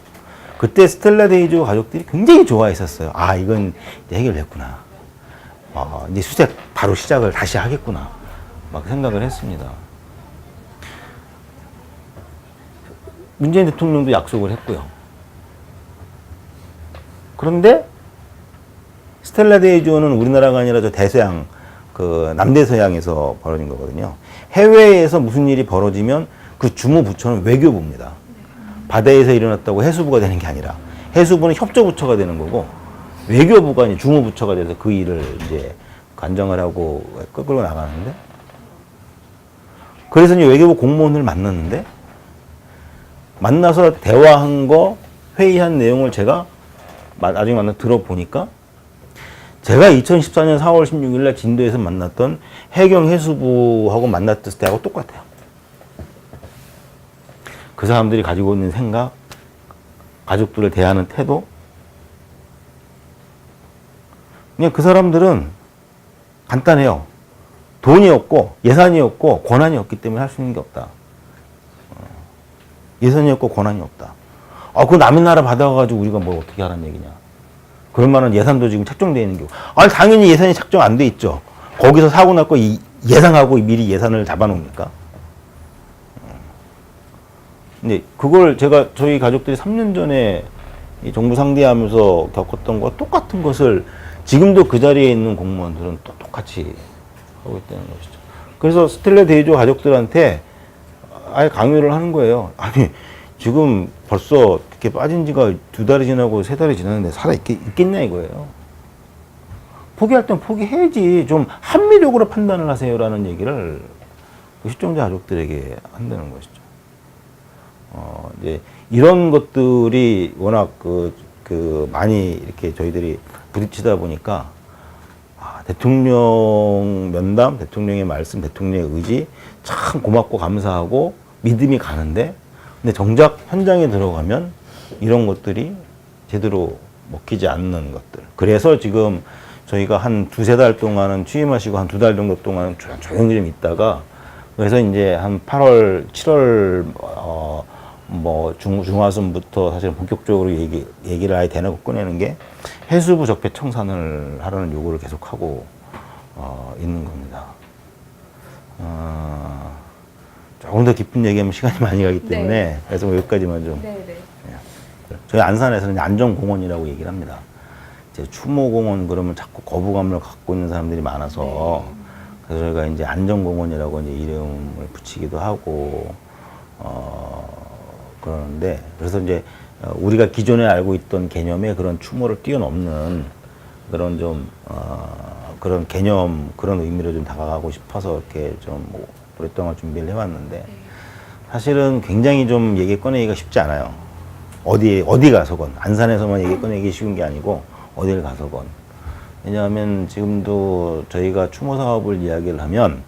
그때 스텔라 데이조 가족들이 굉장히 좋아했었어요. 아, 이건 이제 해결됐구나. 이제 수색 바로 시작을 다시 하겠구나. 막 생각을 했습니다. 문재인 대통령도 약속을 했고요. 그런데 스텔라 데이조는 우리나라가 아니라 저 대서양, 그 남대서양에서 벌어진 거거든요. 해외에서 무슨 일이 벌어지면 그 주무 부처는 외교부입니다. 바다에서 일어났다고 해수부가 되는 게 아니라 해수부는 협조부처가 되는 거고 외교부가 이제 주무부처가 돼서 그 일을 이제 관장을 하고 끌고 나가는데 그래서 이제 외교부 공무원을 만났는데 만나서 대화한 거 회의한 내용을 제가 나중에 만나 들어보니까 제가 2014년 4월 16일 날 진도에서 만났던 해경 해수부하고 만났을 때하고 똑같아요. 그 사람들이 가지고 있는 생각, 가족들을 대하는 태도, 그냥 그 사람들은 간단해요. 돈이 없고 예산이 없고 권한이 없기 때문에 할 수 있는 게 없다. 예산이 없고 권한이 없다. 그 남의 나라 받아가지고 우리가 뭘 어떻게 하라는 얘기냐. 그럴 만한 예산도 지금 책정되어 있는 게. 당연히 예산이 책정 안 돼 있죠. 거기서 사고 났고 예상하고 미리 예산을 잡아놓으니까. 근데 그걸 제가 저희 가족들이 3년 전에 이 정부 상대하면서 겪었던 것과 똑같은 것을 지금도 그 자리에 있는 공무원들은 또 똑같이 하고 있다는 것이죠. 그래서 스텔라 데이조 가족들한테 아예 강요를 하는 거예요. 아니, 지금 벌써 이렇게 빠진 지가 2달이 지나고 3달이 지났는데 살아있겠냐 이거예요. 포기할 땐 포기해야지. 좀 합리적으로 판단을 하세요라는 얘기를 그 실종자 가족들에게 한다는 것이죠. 이제 이런 것들이 워낙 많이 이렇게 저희들이 부딪히다 보니까 대통령 면담, 대통령의 말씀, 대통령의 의지 참 고맙고 감사하고 믿음이 가는데 근데 정작 현장에 들어가면 이런 것들이 제대로 먹히지 않는 것들. 그래서 지금 저희가 한 2-3달 동안은 취임하시고 한 2달 정도 동안은 조용히 좀 있다가 그래서 이제 한 8월, 7월 중하순부터 사실 본격적으로 얘기를 아예 대놓고 꺼내는 게 해수부 적폐 청산을 하라는 요구를 계속하고 있는 겁니다. 조금 더 깊은 얘기하면 시간이 많이 가기 때문에 네. 그래서 뭐 여기까지만 좀. 네네. 저희 안산에서는 안전공원이라고 얘기를 합니다. 이제 추모공원 그러면 자꾸 거부감을 갖고 있는 사람들이 많아서 그래서 저희가 이제 안전공원이라고 이제 이름을 붙이기도 하고 그러는데 그래서 이제 우리가 기존에 알고 있던 개념의 그런 추모를 뛰어넘는 그런 좀 그런 개념 그런 의미로 좀 다가가고 싶어서 이렇게 좀 오랫동안 준비를 해왔는데 사실은 굉장히 좀 얘기 꺼내기가 쉽지 않아요. 어디 가서건 안산에서만 얘기 꺼내기 쉬운 게 아니고 어딜 가서건. 왜냐하면 지금도 저희가 추모 사업을 이야기를 하면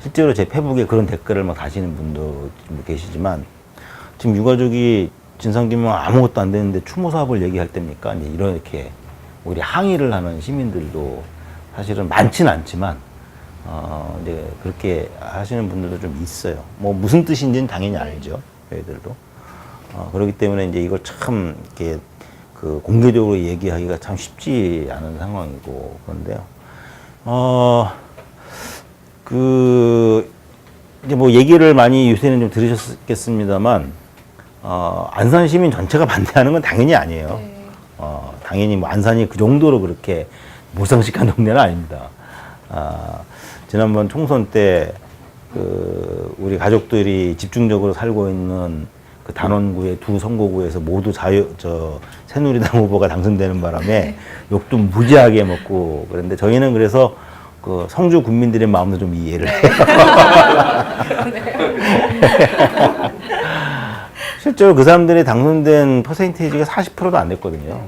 실제로 제 페북에 그런 댓글을 막 다시는 분도 계시지만 지금 유가족이 진상규명 아무것도 안 되는데 추모 사업을 얘기할 때입니까? 이제 이렇게 우리 항의를 하는 시민들도 사실은 많지는 않지만 이제 그렇게 하시는 분들도 좀 있어요. 뭐 무슨 뜻인지는 당연히 알죠. 저희들도. 그렇기 때문에 이제 이걸 참 이렇게 그 공개적으로 얘기하기가 참 쉽지 않은 상황이고 그런데요. 이제 뭐 얘기를 많이 요새는 좀 들으셨겠습니다만 안산 시민 전체가 반대하는 건 당연히 아니에요. 네. 당연히 뭐 안산이 그 정도로 그렇게 무상식한 동네는 아닙니다. 지난번 총선 때 우리 우리 가족들이 집중적으로 살고 있는 그 단원구의 두 선거구에서 모두 새누리당 후보가 당선되는 바람에 욕도 무지하게 먹고 그런데 저희는 그래서 그 성주 군민들의 마음도 좀 이해를 해요. 실제로 그 사람들이 당선된 퍼센테이지가 40%도 안 됐거든요.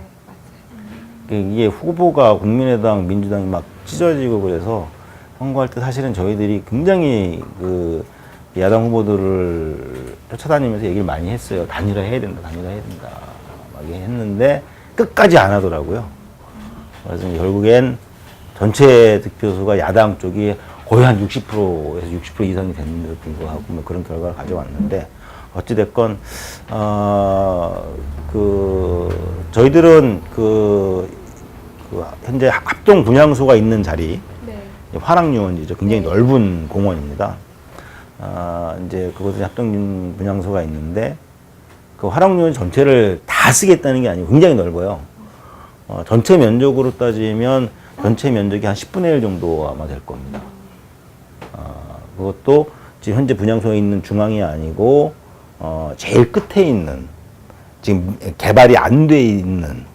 이게 후보가 국민의당, 민주당이 막 찢어지고 그래서 선거할 때 사실은 저희들이 굉장히 그 야당 후보들을 쫓아다니면서 얘기를 많이 했어요. 단일화해야 된다, 단일화해야 된다. 막 했는데 끝까지 안 하더라고요. 그래서 결국엔 전체 득표수가 야당 쪽이 거의 한 60%에서 60% 이상이 됐는데도 불구하고 뭐 그런 결과를 가져왔는데 어찌됐건 저희들은 현재 합동 분향소가 있는 자리 네. 화랑유원지죠. 굉장히 넓은 공원입니다. 이제 그곳에 합동 분향소가 있는데 그 화랑유원 전체를 다 쓰겠다는 게 아니고 굉장히 넓어요. 전체 면적으로 따지면 전체 면적이 한 10분의 1 정도 아마 될 겁니다. 그것도 지금 현재 분향소에 있는 중앙이 아니고 제일 끝에 있는 지금 개발이 안 돼 있는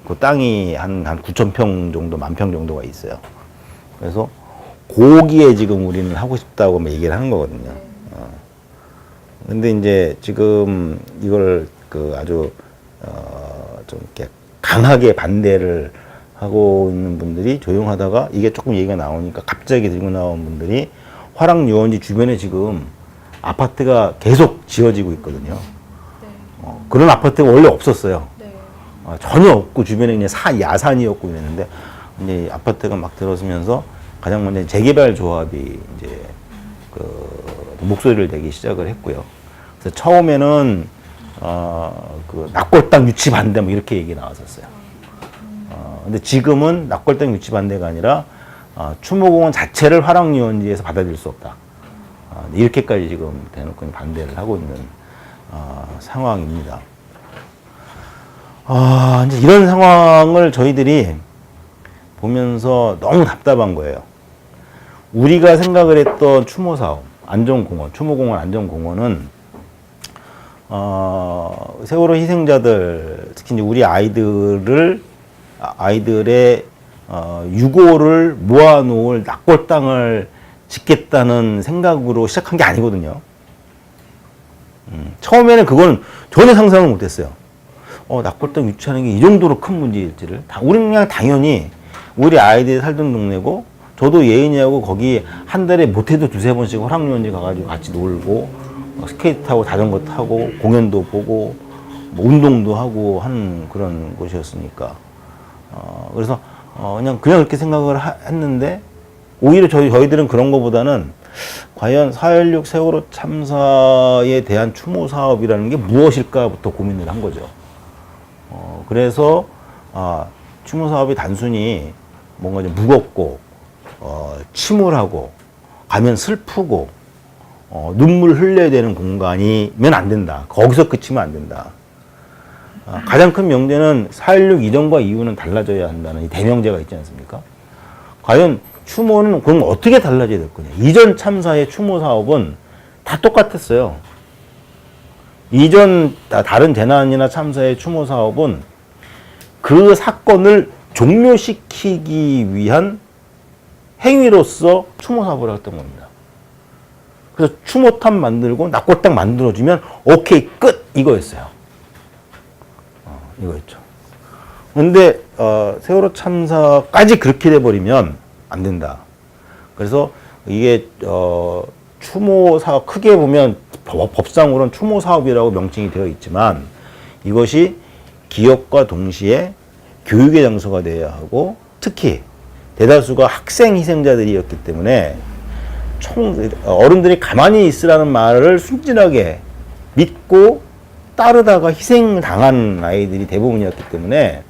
그 땅이 한 9,000평 정도, 10,000평 정도가 있어요. 그래서 거기에 지금 우리는 하고 싶다고 얘기를 하는 거거든요. 근데 이제 지금 이걸 아주 좀 이렇게 강하게 반대를 하고 있는 분들이 조용하다가 이게 조금 얘기가 나오니까 갑자기 들고 나온 분들이 화랑유원지 주변에 지금 아파트가 계속 지어지고 있거든요. 네. 그런 아파트가 원래 없었어요. 네. 전혀 없고 주변에 그냥 야산이었고 이랬는데 이제 아파트가 막 들어서면서 가장 먼저 재개발 조합이 이제 목소리를 내기 시작을 했고요. 그래서 처음에는 낙골당 유치 반대 뭐 이렇게 얘기 나왔었어요. 근데 지금은 낙골당 유치 반대가 아니라 추모공원 자체를 화랑유원지에서 받아들일 수 없다. 이렇게까지 지금 대놓고 반대를 하고 있는 상황입니다. 이제 이런 상황을 저희들이 보면서 너무 답답한 거예요. 우리가 생각을 했던 추모 사업, 안전공원, 추모공원 안전공원은 세월호 희생자들, 특히 이제 우리 아이들의 유고를 모아놓을 낙골당을 짓겠다는 생각으로 시작한 게 아니거든요. 처음에는 그거는 전혀 상상을 못했어요. 낙골당 유치하는 게 이 정도로 큰 문제일지를. 우리는 그냥 당연히 우리 아이들이 살던 동네고, 저도 예인이하고 거기 한 달에 못해도 두세 번씩 화랑유원지 가가지고 같이 놀고, 스케이트 타고 자전거 타고 공연도 보고 뭐 운동도 하고 하는 그런 곳이었으니까. 그래서 그냥 그렇게 생각을 했는데, 오히려 저희들은 그런 것보다는 과연 4.16 세월호 참사에 대한 추모 사업이라는 게 무엇일까부터 고민을 한 거죠. 그래서 추모 사업이 단순히 뭔가 좀 무겁고 침울하고 가면 슬프고 눈물 흘려야 되는 공간이면 안 된다. 거기서 그치면 안 된다. 가장 큰 명제는 4.16 이전과 이후는 달라져야 한다는 이 대명제가 있지 않습니까? 과연 추모는 그럼 어떻게 달라져야 될 거냐. 이전 참사의 추모 사업은 다 똑같았어요. 이전 다른 재난이나 참사의 추모 사업은 그 사건을 종료시키기 위한 행위로서 추모 사업을 했던 겁니다. 그래서 추모탑 만들고 낙골당 만들어주면 오케이 끝 이거였어요. 이거였죠. 근데 세월호 참사까지 그렇게 돼버리면 안 된다. 그래서 이게 추모 사업 크게 보면 법상으로는 추모 사업이라고 명칭이 되어 있지만 이것이 기업과 동시에 교육의 장소가 되어야 하고 특히 대다수가 학생 희생자들이었기 때문에 어른들이 가만히 있으라는 말을 순진하게 믿고 따르다가 희생당한 아이들이 대부분이었기 때문에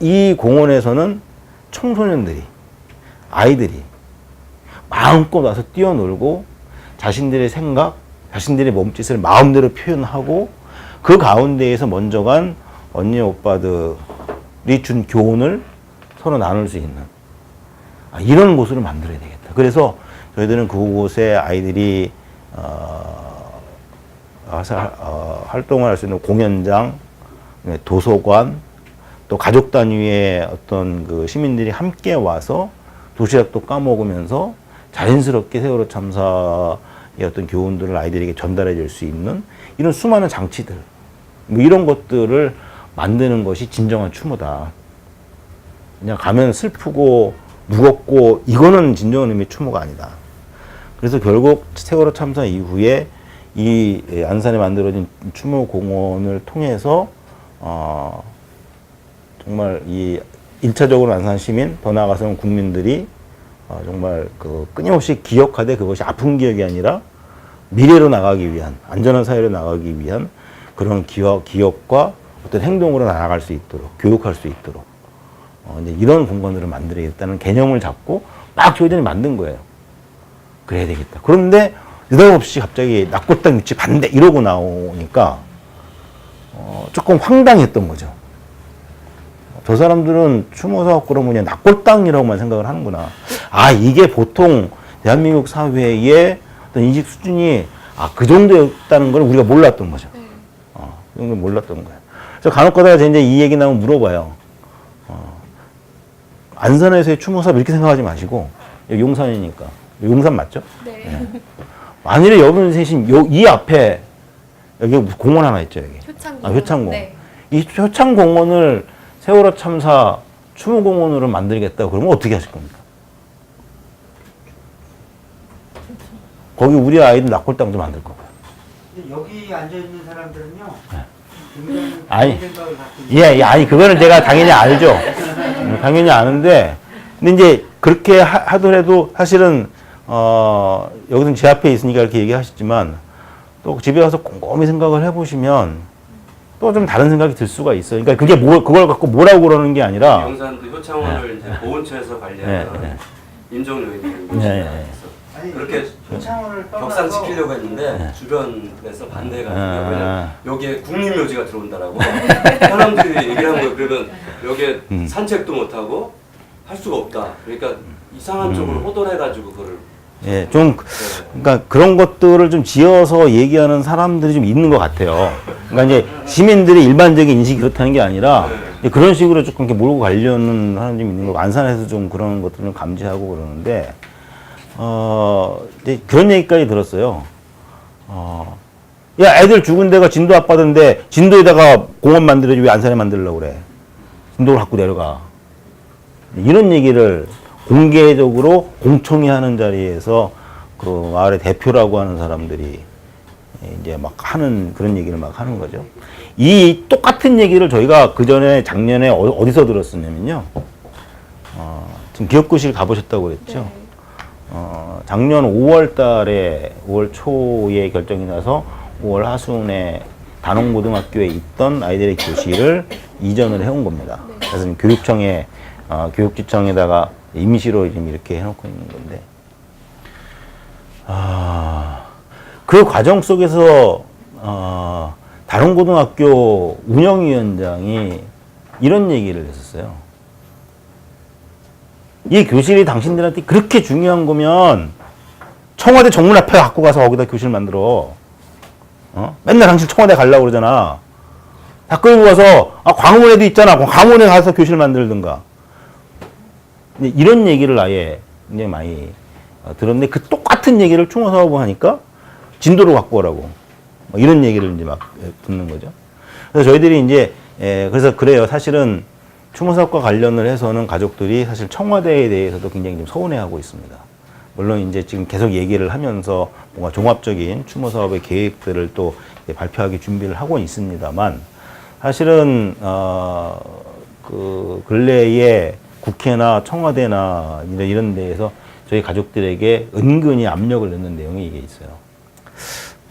이 공원에서는 청소년들이, 아이들이 마음껏 와서 뛰어놀고 자신들의 생각, 자신들의 몸짓을 마음대로 표현하고 그 가운데에서 먼저 간 언니 오빠들이 준 교훈을 서로 나눌 수 있는 이런 곳으로 만들어야 되겠다. 그래서 저희들은 그곳에 아이들이 활동을 할 수 있는 공연장, 도서관, 또 가족 단위의 어떤 그 시민들이 함께 와서 도시락도 까먹으면서 자연스럽게 세월호 참사의 어떤 교훈들을 아이들에게 전달해 줄 수 있는 이런 수많은 장치들, 뭐 이런 것들을 만드는 것이 진정한 추모다. 그냥 가면 슬프고 무겁고 이거는 진정한 의미의 추모가 아니다. 그래서 결국 세월호 참사 이후에 이 안산에 만들어진 추모 공원을 통해서 정말 이 1차적으로 안산 시민, 더 나아가서는 국민들이 정말 그 끊임없이 기억하되 그것이 아픈 기억이 아니라 미래로 나가기 위한, 안전한 사회로 나가기 위한 그런 기억과 어떤 행동으로 나아갈 수 있도록, 교육할 수 있도록 이제 이런 공간들을 만들어야겠다는 개념을 잡고 막 저희들이 만든 거예요. 그래야 되겠다. 그런데 느닷없이 갑자기 낙골당 유치 반대 이러고 나오니까 조금 황당했던 거죠. 저 사람들은 추모사업 그러면 그냥 낙골당이라고만 생각을 하는구나. 이게 보통 대한민국 사회의 어떤 인식 수준이 그 정도였다는 걸 우리가 몰랐던 거죠. 그 정도 몰랐던 거예요. 그래서 간혹 가다가 이제 이 얘기 나오면 물어봐요. 안산에서의 추모사업 이렇게 생각하지 마시고, 여기 용산이니까. 용산 맞죠? 네. 네. 만일에 여러분 셋이 이 앞에, 여기 공원 하나 있죠, 여기. 효창공원. 효창공원. 네. 이 효창공원을 세월호 참사 추모공원으로 만들겠다고 그러면 어떻게 하실 겁니까? 거기 우리 아이들 낙골당도 만들 거고요. 여기 앉아 있는 사람들은요. 아니, 생각을 갖고 있는 아니, 그거는 제가 당연히 알죠. 당연히 아는데, 근데 이제 그렇게 하더라도 사실은, 여기서는 제 앞에 있으니까 이렇게 얘기하셨지만, 또 집에 가서 곰곰이 생각을 해보시면, 또 좀 다른 생각이 들 수가 있어요. 그러니까 그게 그걸 갖고 뭐라고 그러는 게 아니라, 용산도 효창원을 이제 보훈처에서 관리하는 임종요인입니다. 아니, 그렇게 효창원을 벽상 떠나서 지키려고 했는데 주변에서 반대해가지고 왜냐면 여기에 국립묘지가 들어온다라고 사람들이 얘기를 한 거예요. 그러면 여기에 산책도 못하고 할 수가 없다. 그러니까 이상한 쪽으로 호도해가지고 그거를 그러니까 그런 것들을 좀 지어서 얘기하는 사람들이 좀 있는 것 같아요. 그러니까 이제 시민들의 일반적인 인식이 그렇다는 게 아니라 이제 그런 식으로 조금 이렇게 몰고 가려는 사람이 좀 있는 거고, 안산에서 좀 그런 것들을 좀 감지하고 그러는데, 이제 그런 얘기까지 들었어요. 야, 애들 죽은 데가 진도 앞바다인데 진도에다가 공원 만들어야지 왜 안산에 만들려고 그래? 진도를 갖고 내려가. 이런 얘기를 공개적으로 공청회 하는 자리에서 그 마을의 대표라고 하는 사람들이 이제 막 하는 그런 얘기를 막 하는 거죠. 이 똑같은 얘기를 저희가 그 전에 작년에 어디서 들었었냐면요. 지금 기업구실 가보셨다고 그랬죠. 네. 작년 5월 달에 5월 초에 결정이 나서 5월 하순에 단원고등학교에 있던 아이들의 교실을 이전을 해온 겁니다. 네. 그래서 지금 교육청에 교육지청에다가 임시로 지금 이렇게 해놓고 있는 건데, 그 과정 속에서 단원고등학교 운영위원장이 이런 얘기를 했었어요. 이 교실이 당신들한테 그렇게 중요한 거면 청와대 정문 앞에 갖고 가서 거기다 교실 만들어. 맨날 당신 청와대 가려고 그러잖아. 다 끌고 가서 광화문에도 있잖아. 광화문에 가서 교실 만들든가. 이런 얘기를 아예 굉장히 많이 들었는데, 그 똑같은 얘기를 추모사업을 하니까 진도로 갖고 오라고 이런 얘기를 이제 막 듣는 거죠. 그래서 저희들이 이제 그래서 그래요. 사실은 추모사업과 관련을 해서는 가족들이 사실 청와대에 대해서도 굉장히 좀 서운해하고 있습니다. 물론 이제 지금 계속 얘기를 하면서 뭔가 종합적인 추모사업의 계획들을 또 발표하기 준비를 하고 있습니다만, 사실은 그 근래에 국회나 청와대나 이런 데에서 저희 가족들에게 은근히 압력을 넣는 내용이 이게 있어요.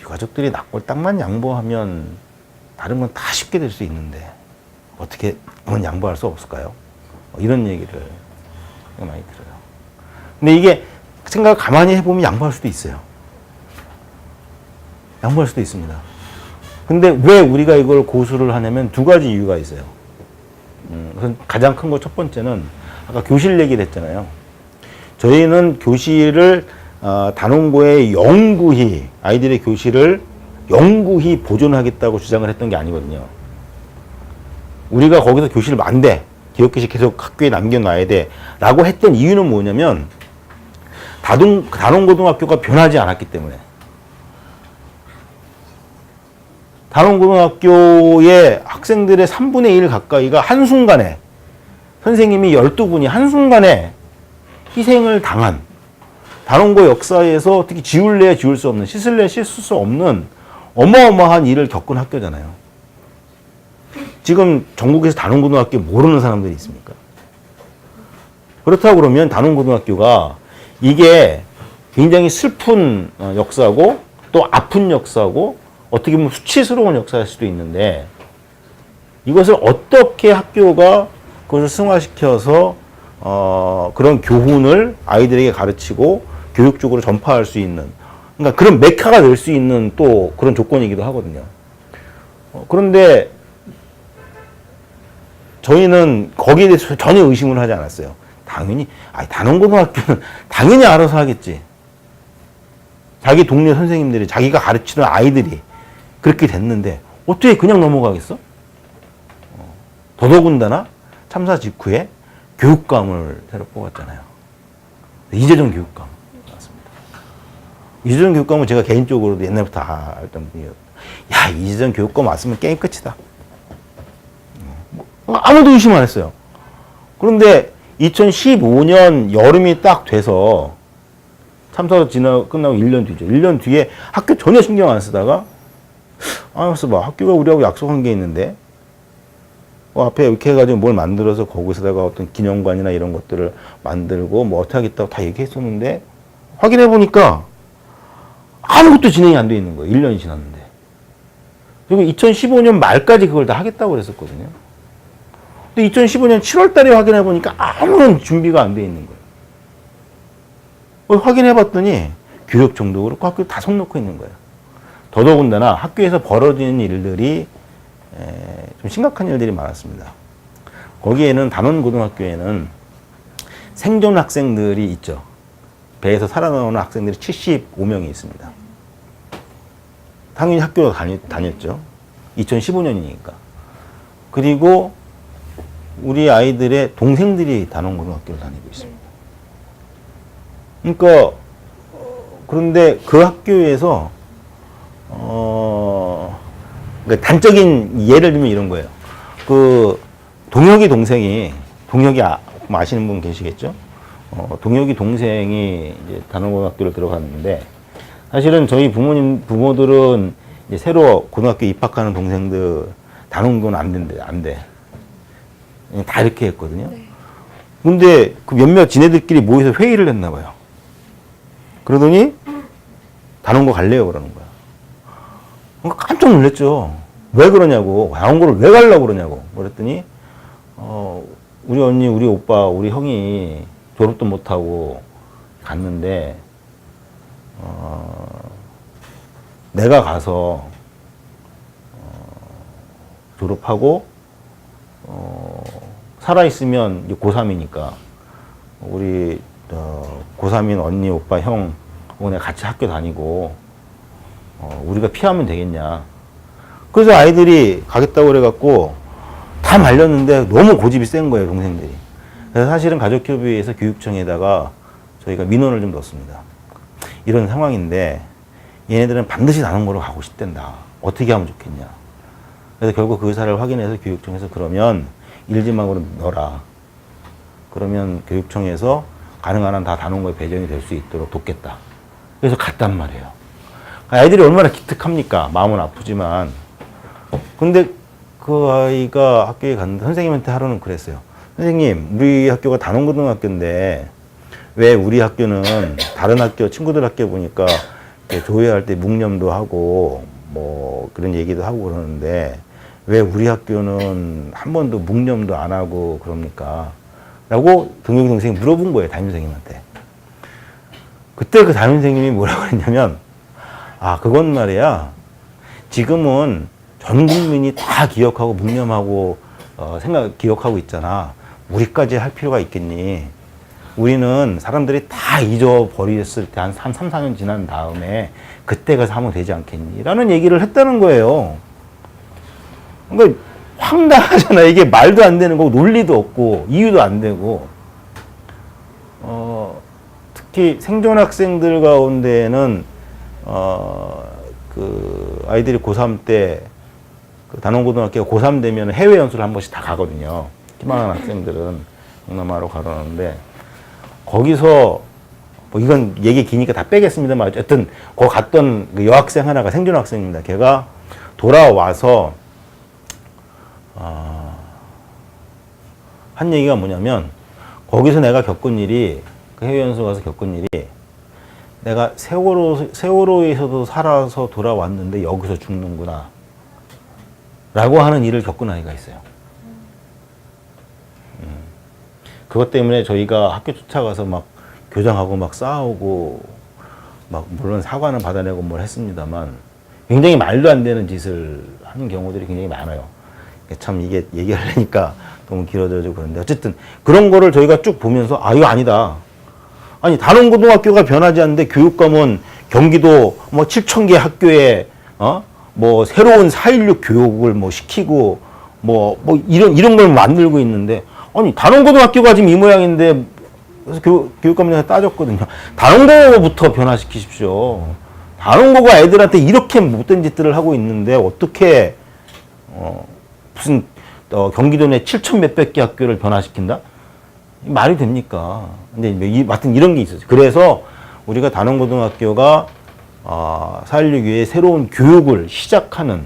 이 가족들이 낙골당만 양보하면 다른 건 다 쉽게 될 수 있는데 어떻게 그건 양보할 수 없을까요? 이런 얘기를 많이 들어요. 근데 이게 생각을 가만히 해보면 양보할 수도 있어요. 양보할 수도 있습니다. 근데 왜 우리가 이걸 고수를 하냐면 두 가지 이유가 있어요. 가장 큰 거 첫 번째는 아까 교실 얘기를 했잖아요. 저희는 교실을 단원고에 영구히 아이들의 교실을 영구히 보존하겠다고 주장을 했던 게 아니거든요. 우리가 거기서 교실을 안 돼. 기억교실 계속 학교에 남겨놔야 돼. 라고 했던 이유는 뭐냐면 단원고등학교가 변하지 않았기 때문에. 단원고등학교의 학생들의 3분의 1 가까이가 한순간에 선생님이 12분이 한순간에 희생을 당한 단원고 역사에서 특히 지울래야 지울 수 없는 씻을래야 씻을 수 없는 어마어마한 일을 겪은 학교잖아요. 지금 전국에서 단원고등학교 모르는 사람들이 있습니까? 그렇다고 그러면 단원고등학교가 이게 굉장히 슬픈 역사고 또 아픈 역사고 어떻게 보면 수치스러운 역사일 수도 있는데 이것을 어떻게 학교가 그것을 승화시켜서 그런 교훈을 아이들에게 가르치고 교육적으로 전파할 수 있는 그러니까 그런 메카가 될 수 있는 또 그런 조건이기도 하거든요. 그런데 저희는 거기에 대해서 전혀 의심을 하지 않았어요. 당연히 단원고등학교는 당연히 알아서 하겠지. 자기 동네 선생님들이 자기가 가르치는 아이들이 그렇게 됐는데 어떻게 그냥 넘어가겠어? 더더군다나 참사 직후에 교육감을 새로 뽑았잖아요. 이재정 교육감 맞습니다. 이재정 교육감은 제가 개인적으로도 옛날부터 알던 분이에요. 야, 이재정 교육감 왔으면 게임 끝이다. 아무도 의심 안 했어요. 그런데 2015년 여름이 딱 돼서 참사가 끝나고 1년 뒤죠. 1년 뒤에 학교 전혀 신경 안 쓰다가 그래서 막 학교가 우리하고 약속한 게 있는데 앞에 이렇게 해가지고 뭘 만들어서 거기서다가 어떤 기념관이나 이런 것들을 만들고 뭐 어떻게 하겠다고 다 얘기했었는데 확인해 보니까 아무것도 진행이 안 돼 있는 거예요. 1년이 지났는데. 그리고 2015년 말까지 그걸 다 하겠다고 그랬었거든요. 근데 2015년 7월 달에 확인해 보니까 아무런 준비가 안 돼 있는 거예요. 확인해 봤더니 교육청도 그렇고 학교 다 손 놓고 있는 거예요. 더더군다나 학교에서 벌어지는 일들이 좀 심각한 일들이 많았습니다. 거기에는 단원고등학교에는 생존 학생들이 있죠. 배에서 살아나오는 학생들이 75명이 있습니다. 당연히 학교로 다녔죠. 2015년이니까. 그리고 우리 아이들의 동생들이 단원고등학교를 다니고 있습니다. 그러니까 그런데 그 학교에서 그러니까 단적인 예를 들면 이런 거예요. 그 동혁이 동생이 아시는 분 계시겠죠? 동혁이 동생이 이제 단원고등학교를 들어갔는데 사실은 저희 부모들은 이제 새로 고등학교 입학하는 동생들 단원고는 안 돼. 다 이렇게 했거든요. 네. 근데 그 몇몇 지네들끼리 모여서 회의를 했나 봐요. 그러더니 단원고 갈래요 그러는 거야. 깜짝 놀랐죠. 왜 그러냐고. 단원고를 왜 가려고 그러냐고. 그랬더니 우리 언니, 우리 오빠, 우리 형이 졸업도 못하고 갔는데 내가 가서 졸업하고 살아있으면 이제 고3이니까 우리 고3인 언니, 오빠, 형 오늘 같이 학교 다니고 우리가 피하면 되겠냐. 그래서 아이들이 가겠다고 그래갖고 다 말렸는데 너무 고집이 센 거예요, 동생들이. 그래서 사실은 가족협의회에서 교육청에다가 저희가 민원을 좀 넣었습니다. 이런 상황인데 얘네들은 반드시 단원고로 가고 싶댄다. 어떻게 하면 좋겠냐. 그래서 결국 그 의사를 확인해서 교육청에서 그러면 일지망으로 넣어라. 그러면 교육청에서 가능한 한 다 단원고에 배정이 될 수 있도록 돕겠다. 그래서 갔단 말이에요. 아이들이 얼마나 기특합니까? 마음은 아프지만. 근데 그 아이가 학교에 갔는데 선생님한테 하루는 그랬어요. 선생님, 우리 학교가 단원고등학교인데 왜 우리 학교는 다른 학교, 친구들 학교 보니까 조회할 때 묵념도 하고 뭐 그런 얘기도 하고 그러는데 왜 우리 학교는 한 번도 묵념도 안 하고 그럽니까? 라고 동혁이 동생이 물어본 거예요, 담임선생님한테. 그때 그 담임선생님이 뭐라고 했냐면, 그건 말이야. 지금은 전 국민이 다 기억하고 묵념하고 기억하고 있잖아. 우리까지 할 필요가 있겠니? 우리는 사람들이 다 잊어버렸을 때 한 3, 4년 지난 다음에 그때 가서 하면 되지 않겠니? 라는 얘기를 했다는 거예요. 그러니까 황당하잖아. 이게 말도 안 되는 거고 논리도 없고 이유도 안 되고. 특히 생존 학생들 가운데는 그 아이들이 고3 때 그 단원고등학교가 고3 되면 해외 연수를 한 번씩 다 가거든요. 희망하는 학생들은 동남아로 가라는데 거기서 뭐 이건 얘기 기니까 다 빼겠습니다만 어쨌든 거기 갔던 그 여학생 하나가 생존 학생입니다. 걔가 돌아와서 한 얘기가 뭐냐면 거기서 내가 겪은 일이 그 해외 연수 가서 겪은 일이 내가 세월호에서도 살아서 돌아왔는데 여기서 죽는구나 라고 하는 일을 겪은 아이가 있어요. 그것 때문에 저희가 학교 쫓아가서 막 교장하고 막 싸우고 막 물론 사과는 받아내고 뭘 했습니다만 굉장히 말도 안 되는 짓을 하는 경우들이 굉장히 많아요. 참 이게 얘기하려니까 너무 길어져서 그런데 어쨌든 그런 거를 저희가 쭉 보면서 아 이거 아니다. 아니 단원고등학교가 변하지 않는데 교육감은 경기도 뭐 7,000개 학교에 뭐 새로운 4.16 교육을 뭐 시키고 뭐 이런 걸 만들고 있는데 아니 단원고등학교가 지금 이 모양인데 그래서 교육감님한테 따졌거든요. 단원고부터 변화시키십시오. 단원고가 애들한테 이렇게 못된 짓들을 하고 있는데 어떻게 무슨 경기도 내 7천 몇백 개 학교를 변화시킨다? 말이 됩니까? 근데 하여튼 이런 게 있었어요. 그래서 우리가 단원고등학교가 4.16 이후에 새로운 교육을 시작하는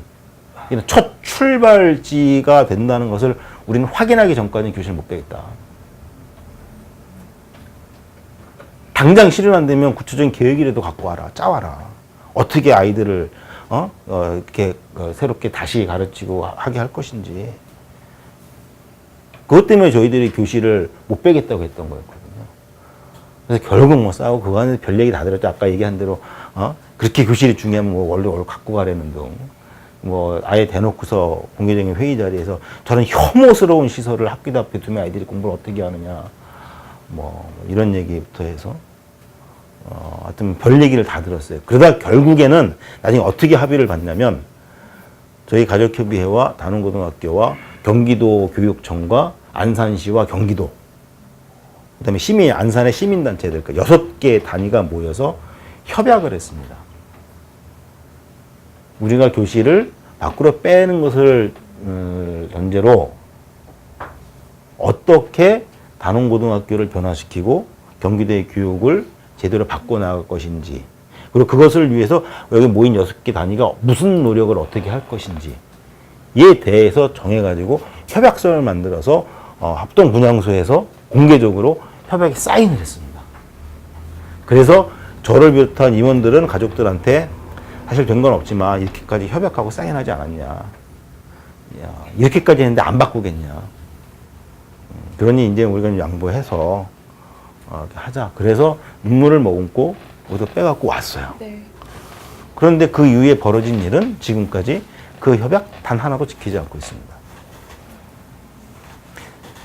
첫 출발지가 된다는 것을 우리는 확인하기 전까지는 교실을 못 빼겠다. 당장 실현 안 되면 구체적인 계획이라도 갖고 와라, 짜와라. 어떻게 아이들을 이렇게 새롭게 다시 가르치고 하게 할 것인지. 그것 때문에 저희들이 교실을 못 빼겠다고 했던 거였거든요. 그래서 결국 뭐 싸우고 그 안에 별 얘기 다 들었죠. 아까 얘기한 대로 그렇게 교실이 중요하면 뭐 원래 갖고 가라는 둥. 뭐 아예 대놓고서 공개적인 회의 자리에서 저는 혐오스러운 시설을 학교 앞에 두면 아이들이 공부를 어떻게 하느냐. 뭐 이런 얘기부터 해서 하여튼 별 얘기를 다 들었어요. 그러다 결국에는 나중에 어떻게 합의를 봤냐면 저희 가족협의회와 단원고등학교와 경기도 교육청과 안산시와 경기도 그다음에 안산의 시민단체들 6개 단위가 모여서 협약을 했습니다. 우리가 교실을 밖으로 빼는 것을 전제로 어떻게 단원고등학교를 변화시키고 경기도의 교육을 제대로 바꿔나갈 것인지 그리고 그것을 위해서 여기 모인 6개 단위가 무슨 노력을 어떻게 할 것인지에 대해서 정해가지고 협약서를 만들어서 합동분향소에서 공개적으로 협약에 사인을 했습니다. 그래서 저를 비롯한 임원들은 가족들한테 사실 된 건 없지만 이렇게까지 협약하고 사인하지 않았냐. 야, 이렇게까지 했는데 안 바꾸겠냐. 그러니 이제 우리가 양보해서 하자. 그래서 눈물을 머금고 모두 빼갖고 왔어요. 네. 그런데 그 이후에 벌어진 일은 지금까지 그 협약 단 하나도 지키지 않고 있습니다.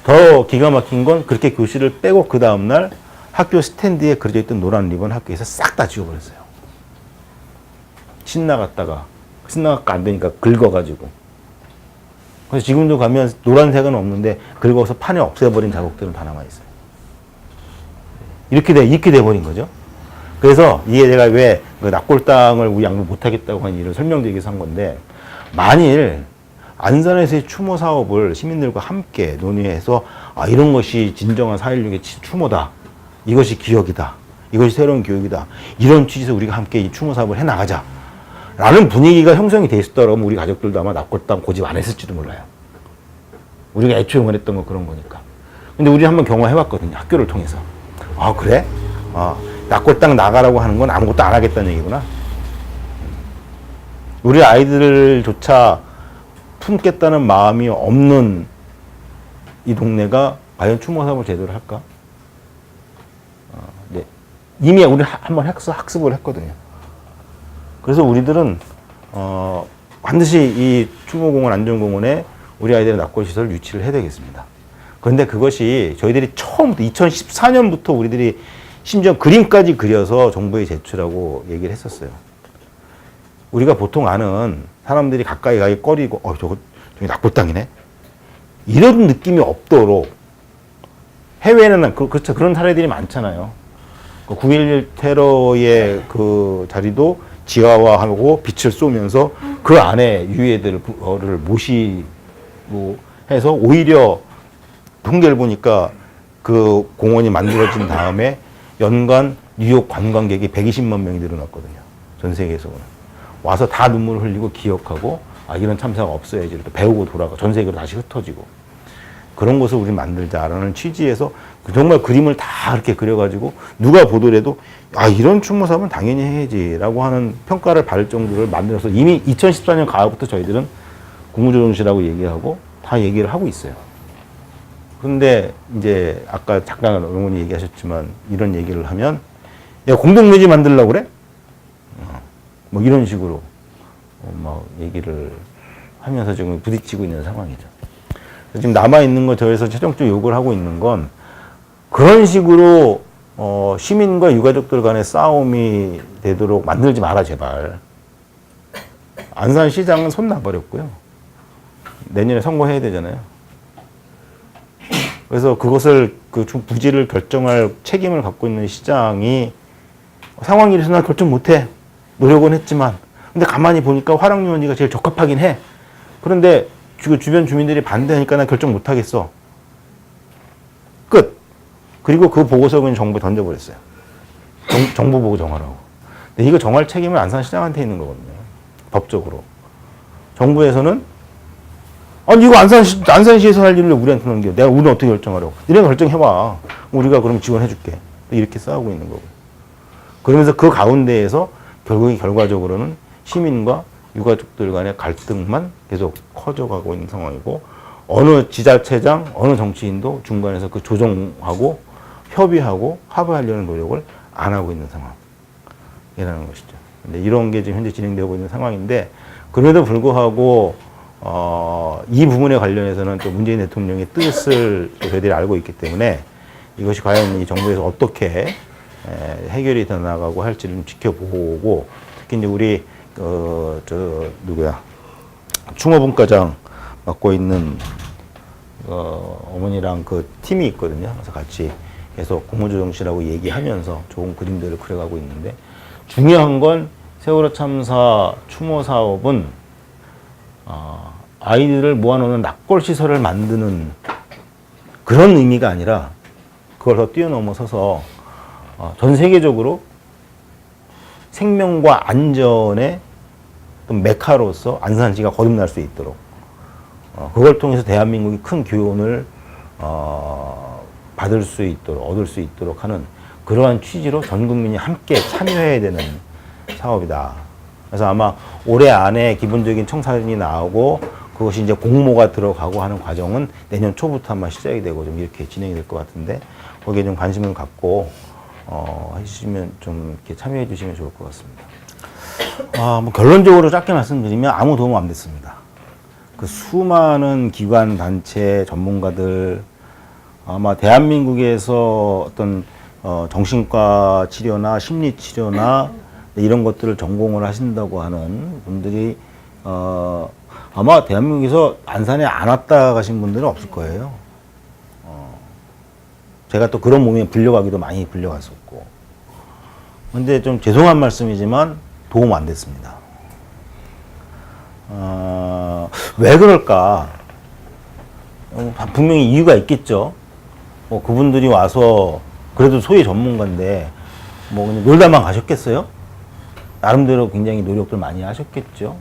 더 기가 막힌 건 그렇게 교실을 빼고 그 다음날 학교 스탠드에 그려져 있던 노란 리본 학교에서 싹 다 지워버렸어요. 신나갔다가 안 되니까 긁어가지고. 그래서 지금도 가면 노란색은 없는데 긁어서 판에 없애버린 자국들은 다 남아있어요. 이렇게 돼버린 거죠. 그래서 이게 제가 왜 그 납골당을 우리 양보 못하겠다고 하는 일을 설명드리기 위해서 한 건데 만일 안산에서의 추모 사업을 시민들과 함께 논의해서 이런 것이 진정한 4.16의 추모다. 이것이 기억이다. 이것이 새로운 교육이다. 이런 취지에서 우리가 함께 이 추모 사업을 해나가자. 라는 분위기가 형성이 돼 있었더라면 우리 가족들도 아마 납골당 고집 안 했을지도 몰라요. 우리가 애초에 원했던 건 그런 거니까. 근데 우리 한번 경험해봤거든요. 학교를 통해서. 그래? 납골당 나가라고 하는 건 아무것도 안 하겠다는 얘기구나. 우리 아이들조차 품겠다는 마음이 없는 이 동네가 과연 추모 사업을 제대로 할까? 네. 이미 우리 한번 학습을 했거든요. 그래서 우리들은 반드시 이 추모공원 안전공원에 우리 아이들의 납골시설을 유치를 해야 되겠습니다. 그런데 그것이 저희들이 처음부터 2014년부터 우리들이 심지어 그림까지 그려서 정부에 제출하고 얘기를 했었어요. 우리가 보통 아는 사람들이 가까이 가기 꺼리고 저거 납골 땅이네 이런 느낌이 없도록 해외에는 그렇죠. 그런 사례들이 많잖아요. 9.11 테러의 그 자리도 지하화하고 빛을 쏘면서 그 안에 유해들을 모시고 해서 오히려 통계를 보니까 그 공원이 만들어진 다음에 연간 뉴욕 관광객이 120만 명이 늘어났거든요. 전 세계에서 와서 다 눈물을 흘리고 기억하고 이런 참사가 없어야지 또 배우고 돌아가 전 세계로 다시 흩어지고 그런 것을 우리 만들자라는 취지에서 정말 그림을 다 이렇게 그려가지고 누가 보더라도 이런 추모사업은 당연히 해야지라고 하는 평가를 받을 정도를 만들어서 이미 2014년 가을부터 저희들은 국무조정실하고 얘기하고 다 얘기를 하고 있어요. 그런데 이제 아까 잠깐 어머니 얘기하셨지만 이런 얘기를 하면 야 공동묘지 만들려고 그래? 뭐 이런 식으로 막 얘기를 하면서 지금 부딪히고 있는 상황이죠. 지금 남아있는 거 저에서 최종적으로 요구를 하고 있는 건 그런 식으로 시민과 유가족들 간의 싸움이 되도록 만들지 마라 제발. 안산시장은 손 놔버렸고요. 내년에 선거해야 되잖아요. 그래서 그것을 그 부지를 결정할 책임을 갖고 있는 시장이 상황이 이래서 나 결정 못해. 노력은 했지만. 근데 가만히 보니까 화랑유원지가 제일 적합하긴 해. 그런데 주변 주민들이 반대하니까 나 결정 못하겠어. 끝. 그리고 그 보고서 그냥 정부에 던져버렸어요. 정부 보고 정하라고. 근데 이거 정할 책임은 안산시장한테 있는 거거든요. 법적으로. 정부에서는 이거 안산시에서 할 일을 우리한테 넘겨. 우리는 어떻게 결정하려고. 니네 결정해봐. 우리가 그럼 지원해줄게. 이렇게 싸우고 있는 거고. 그러면서 그 가운데에서 결과적으로는 시민과 유가족들 간의 갈등만 계속 커져가고 있는 상황이고 어느 지자체장, 어느 정치인도 중간에서 그 조정하고 협의하고 합의하려는 노력을 안 하고 있는 상황이라는 것이죠. 근데 이런 게 지금 현재 진행되고 있는 상황인데 그럼에도 불구하고 이 부분에 관련해서는 또 문재인 대통령의 뜻을 또 저희들이 알고 있기 때문에 이것이 과연 이 정부에서 어떻게 해결이 더 나가고 할지를 좀 지켜보고 특히 이제 우리 충어분과장 맡고 있는 어머니랑 그 팀이 있거든요. 그래서 같이 계속 국무조정실하고 얘기하면서 좋은 그림들을 그려가고 있는데 중요한 건 세월호 참사 추모 사업은 아이들을 모아놓는 납골 시설을 만드는 그런 의미가 아니라 그걸 더 뛰어넘어서서 전 세계적으로 생명과 안전의 어떤 메카로서 안산시가 거듭날 수 있도록 그걸 통해서 대한민국이 큰 교훈을 받을 수 있도록 얻을 수 있도록 하는 그러한 취지로 전 국민이 함께 참여해야 되는 사업이다. 그래서 아마 올해 안에 기본적인 청사진이 나오고 그것이 이제 공모가 들어가고 하는 과정은 내년 초부터 아마 시작이 되고 좀 이렇게 진행이 될 것 같은데 거기에 좀 관심을 갖고 해주시면 좀 이렇게 참여해 주시면 좋을 것 같습니다. 뭐 결론적으로 짧게 말씀드리면 아무 도움 안 됐습니다. 그 수많은 기관, 단체, 전문가들 아마 대한민국에서 어떤 정신과 치료나 심리 치료나 이런 것들을 전공을 하신다고 하는 분들이 아마 대한민국에서 안산에 안 왔다 가신 분들은 없을 거예요. 제가 또 그런 몸에 불려가기도 많이 불려갔었고. 근데 좀 죄송한 말씀이지만 도움 안 됐습니다. 왜 그럴까? 분명히 이유가 있겠죠. 그분들이 와서 그래도 소위 전문가인데 뭐 그냥 놀다만 가셨겠어요? 나름대로 굉장히 노력들 많이 하셨겠죠.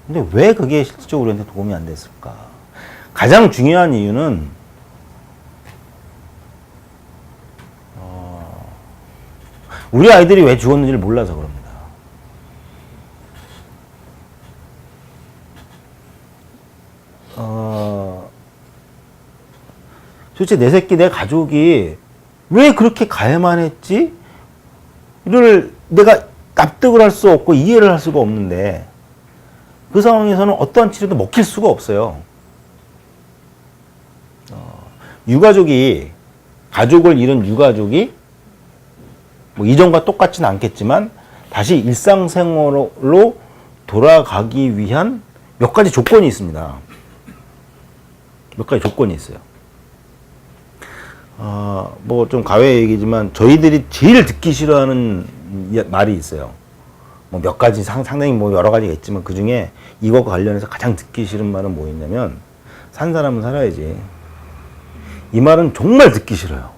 근데 왜 그게 실질적으로 우리한테 도움이 안 됐을까? 가장 중요한 이유는 우리 아이들이 왜 죽었는지를 몰라서 그럽니다. 도대체 내 새끼, 내 가족이 왜 그렇게 가야만 했지? 이를 내가 납득을 할 수 없고 이해를 할 수가 없는데 그 상황에서는 어떠한 치료도 먹힐 수가 없어요. 가족을 잃은 유가족이 뭐 이전과 똑같지는 않겠지만 다시 일상생활로 돌아가기 위한 몇 가지 조건이 있습니다. 몇 가지 조건이 있어요. 뭐 좀 가외 얘기지만 저희들이 제일 듣기 싫어하는 말이 있어요. 뭐 몇 가지 상당히 뭐 여러 가지가 있지만 그 중에 이것과 관련해서 가장 듣기 싫은 말은 뭐였냐면 산 사람은 살아야지. 이 말은 정말 듣기 싫어요.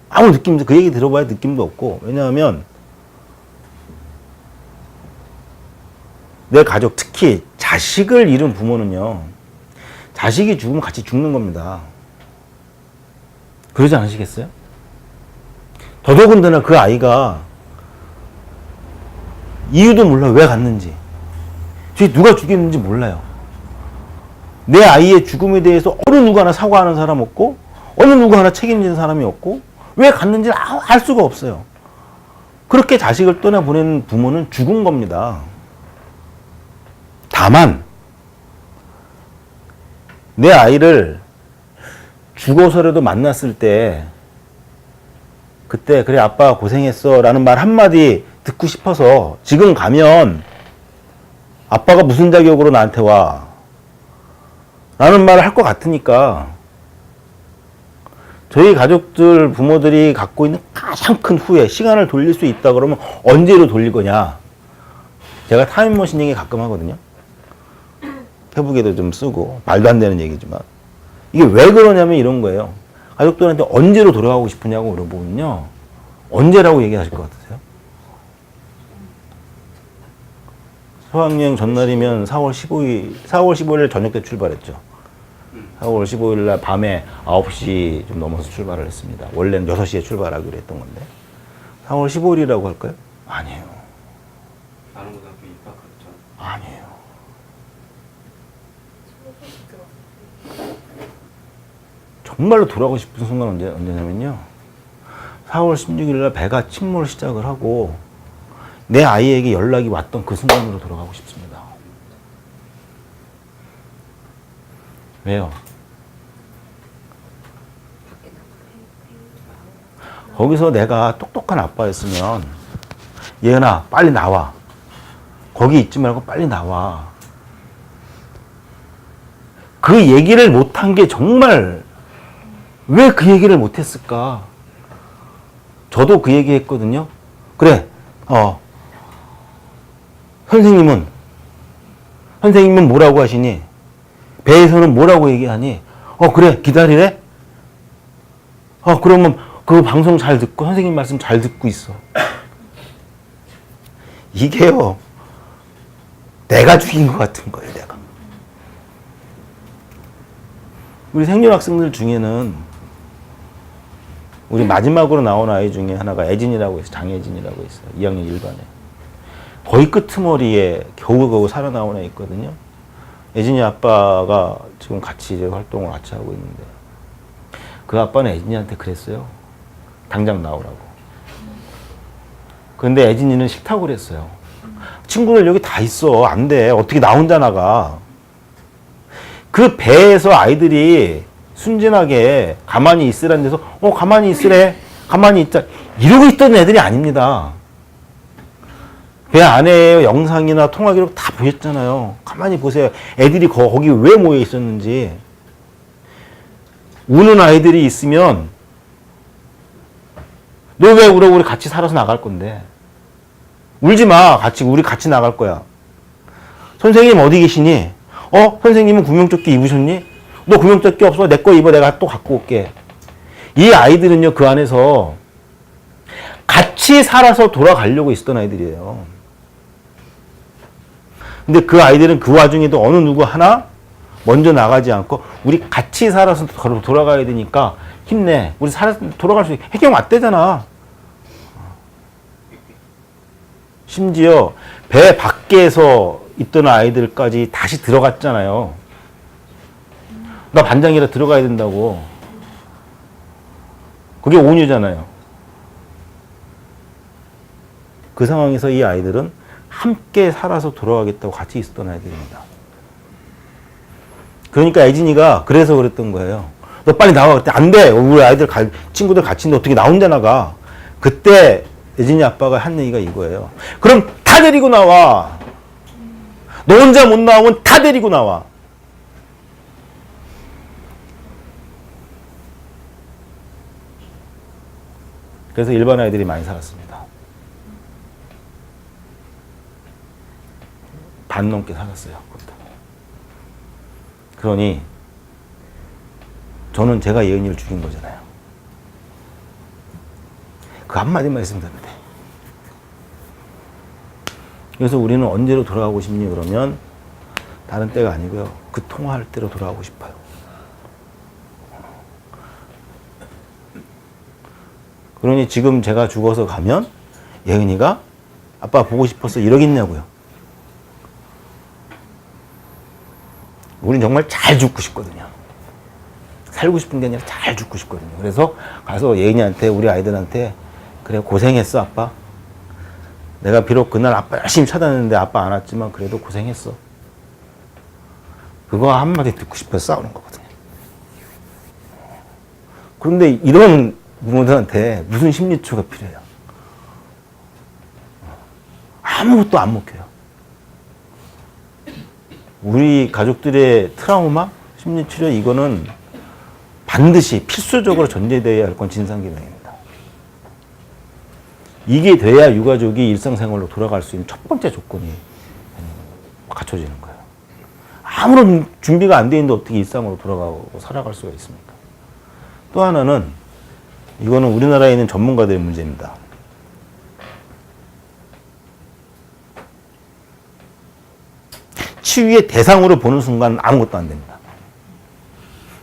아무 느낌도 그 얘기 들어봐야 느낌도 없고 왜냐하면 내 가족 특히 자식을 잃은 부모는요 자식이 죽으면 같이 죽는 겁니다. 그러지 않으시겠어요? 더더군다나 그 아이가 이유도 몰라 왜 갔는지 저기 누가 죽였는지 몰라요. 내 아이의 죽음에 대해서 어느 누구 하나 사과하는 사람 없고 어느 누구 하나 책임지는 사람이 없고 왜 갔는지를 알 수가 없어요. 그렇게 자식을 떠나보내는 부모는 죽은 겁니다. 다만 내 아이를 죽어서라도 만났을 때 그때 그래 아빠가 고생했어 라는 말 한마디 듣고 싶어서 지금 가면 아빠가 무슨 자격으로 나한테 와 라는 말을 할 것 같으니까 저희 가족들 부모들이 갖고 있는 가장 큰 후회 시간을 돌릴 수 있다 그러면 언제로 돌릴 거냐. 제가 타임머신 얘기 가끔 하거든요. 페북에도 좀 쓰고 말도 안 되는 얘기지만 이게 왜 그러냐면 이런 거예요. 가족들한테 언제로 돌아가고 싶으냐고 물어보면요 언제라고 얘기하실 것 같으세요? 수학여행 전날이면 4월 15일 저녁 때 출발했죠. 4월 15일 날 밤에 9시 좀 넘어서 출발을 했습니다. 원래는 6시에 출발하기로 했던 건데 4월 15일이라고 할까요? 아니에요. 안원고등학교 입학했죠. 아니에요. 정말로 돌아가고 싶은 순간 언제냐면요 4월 16일 날 배가 침몰 시작을 하고 내 아이에게 연락이 왔던 그 순간으로 돌아가고 싶습니다. 왜요? 거기서 내가 똑똑한 아빠였으면 예은아 빨리 나와. 거기 있지 말고 빨리 나와. 그 얘기를 못한 게 정말 왜 그 얘기를 못했을까? 저도 그 얘기 했거든요. 그래, 선생님은 뭐라고 하시니? 배에서는 뭐라고 얘기하니? 그래, 기다리래? 그러면 그 방송 잘 듣고, 선생님 말씀 잘 듣고 있어. 이게요, 내가 죽인 것 같은 거예요, 내가. 우리 생존학생들 중에는 우리 마지막으로 나온 아이 중에 하나가 애진이라고 있어요. 장애진이라고 있어요. 2학년 1반에. 거의 끄트머리에 겨우겨우 살아나온 애 있거든요. 애진이 아빠가 지금 같이 이제 활동을 같이 하고 있는데 그 아빠는 애진이한테 그랬어요. 당장 나오라고. 근데 애진이는 싫다고 그랬어요. 친구들 여기 다 있어. 안 돼. 어떻게 나 혼자 나가. 그 배에서 아이들이 순진하게 가만히 있으라는 데서 가만히 있으래. 가만히 있자. 이러고 있던 애들이 아닙니다. 배 안에 영상이나 통화 기록 다 보셨잖아요. 가만히 보세요. 애들이 거기 왜 모여 있었는지. 우는 아이들이 있으면 너 왜 울어? 우리 같이 살아서 나갈 건데. 울지 마. 우리 같이 나갈 거야. 선생님 어디 계시니? 선생님은 구명조끼 입으셨니? 너 구명조끼 없어? 내 거 입어. 내가 또 갖고 올게. 이 아이들은요, 그 안에서 같이 살아서 돌아가려고 있었던 아이들이에요. 근데 그 아이들은 그 와중에도 어느 누구 하나 먼저 나가지 않고 우리 같이 살아서 돌아가야 되니까 힘내. 우리 돌아갈 수 있게. 해경 왔대잖아. 심지어 배 밖에서 있던 아이들까지 다시 들어갔잖아요. 나 반장이라 들어가야 된다고. 그게 온유잖아요. 그 상황에서 이 아이들은 함께 살아서 돌아가겠다고 같이 있었던 아이들입니다. 그러니까 애진이가 그래서 그랬던 거예요. 너 빨리 나와. 그때 안 돼. 우리 아이들 친구들 같이 있는데 어떻게 나 혼자 나가. 그때 애진이 아빠가 한 얘기가 이거예요. 그럼 다 데리고 나와. 너 혼자 못 나오면 다 데리고 나와. 그래서 일반 아이들이 많이 살았습니다. 반 넘게 살았어요. 그러니 저는 제가 예은이를 죽인 거잖아요. 그 한마디만 있으면 됩니다. 그래서 우리는 언제로 돌아가고 싶니? 그러면 다른 때가 아니고요. 그 통화할 때로 돌아가고 싶어요. 그러니 지금 제가 죽어서 가면 예은이가 아빠 보고 싶어서 이러겠냐고요. 우린 정말 잘 죽고 싶거든요. 살고 싶은 게 아니라 잘 죽고 싶거든요. 그래서 가서 예은이한테, 우리 아이들한테, 그래 고생했어 아빠. 내가 비록 그날 아빠 열심히 찾았는데 아빠 안 왔지만 그래도 고생했어. 그거 한마디 듣고 싶어서 싸우는 거거든요. 그런데 이런 부모들한테 무슨 심리치료가 필요해요? 아무것도 안 먹혀요. 우리 가족들의 트라우마, 심리치료, 이거는 반드시 필수적으로 전제되어야 할 건 진상규명입니다. 이게 돼야 유가족이 일상생활로 돌아갈 수 있는 첫 번째 조건이 갖춰지는 거예요. 아무런 준비가 안 돼 있는데 어떻게 일상으로 돌아가고 살아갈 수가 있습니까? 또 하나는, 이거는 우리나라에 있는 전문가들의 문제입니다. 치유의 대상으로 보는 순간 아무것도 안 됩니다.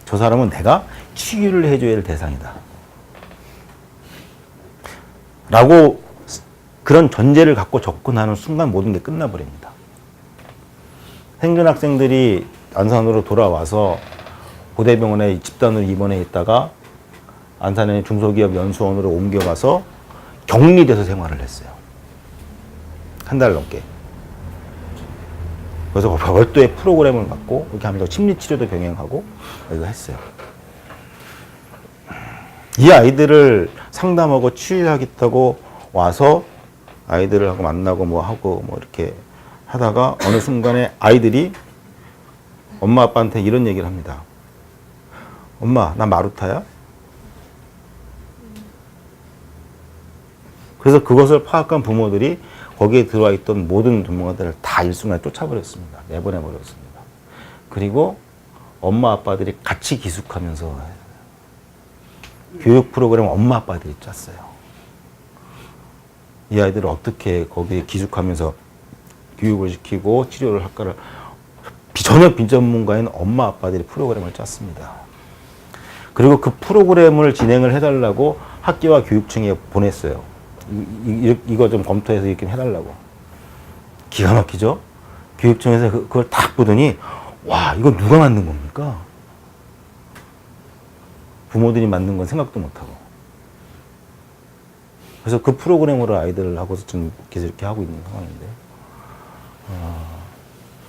저 사람은 내가 치유를 해줘야 할 대상이다. 라고 그런 전제를 갖고 접근하는 순간 모든 게 끝나버립니다. 생존학생들이 안산으로 돌아와서 고대병원에 집단으로 입원해 있다가 안산의 중소기업 연수원으로 옮겨가서 격리돼서 생활을 했어요. 한 달 넘게. 그래서 별도의 프로그램을 갖고 이렇게 하면서 심리치료도 병행하고 이거 했어요. 이 아이들을 상담하고 치유하겠다고 와서 아이들하고 만나고 뭐 하고 뭐 이렇게 하다가 어느 순간에 아이들이 엄마 아빠한테 이런 얘기를 합니다. 엄마, 나 마루타야? 그래서 그것을 파악한 부모들이 거기에 들어와 있던 모든 전문가들을 다 일순간에 쫓아버렸습니다. 내보내버렸습니다. 그리고 엄마 아빠들이 같이 기숙하면서 교육 프로그램 엄마 아빠들이 짰어요. 이 아이들을 어떻게 거기에 기숙하면서 교육을 시키고 치료를 할까를 전혀 비전문가인 엄마 아빠들이 프로그램을 짰습니다. 그리고 그 프로그램을 진행을 해달라고 학교와 교육청에 보냈어요. 이거 좀 검토해서 이렇게 해달라고. 기가 막히죠? 교육청에서 그걸 딱 보더니, 와, 이거 누가 만든 겁니까? 부모들이 만든 건 생각도 못하고. 그래서 그 프로그램으로 아이들하고서 좀 계속 이렇게 하고 있는 상황인데.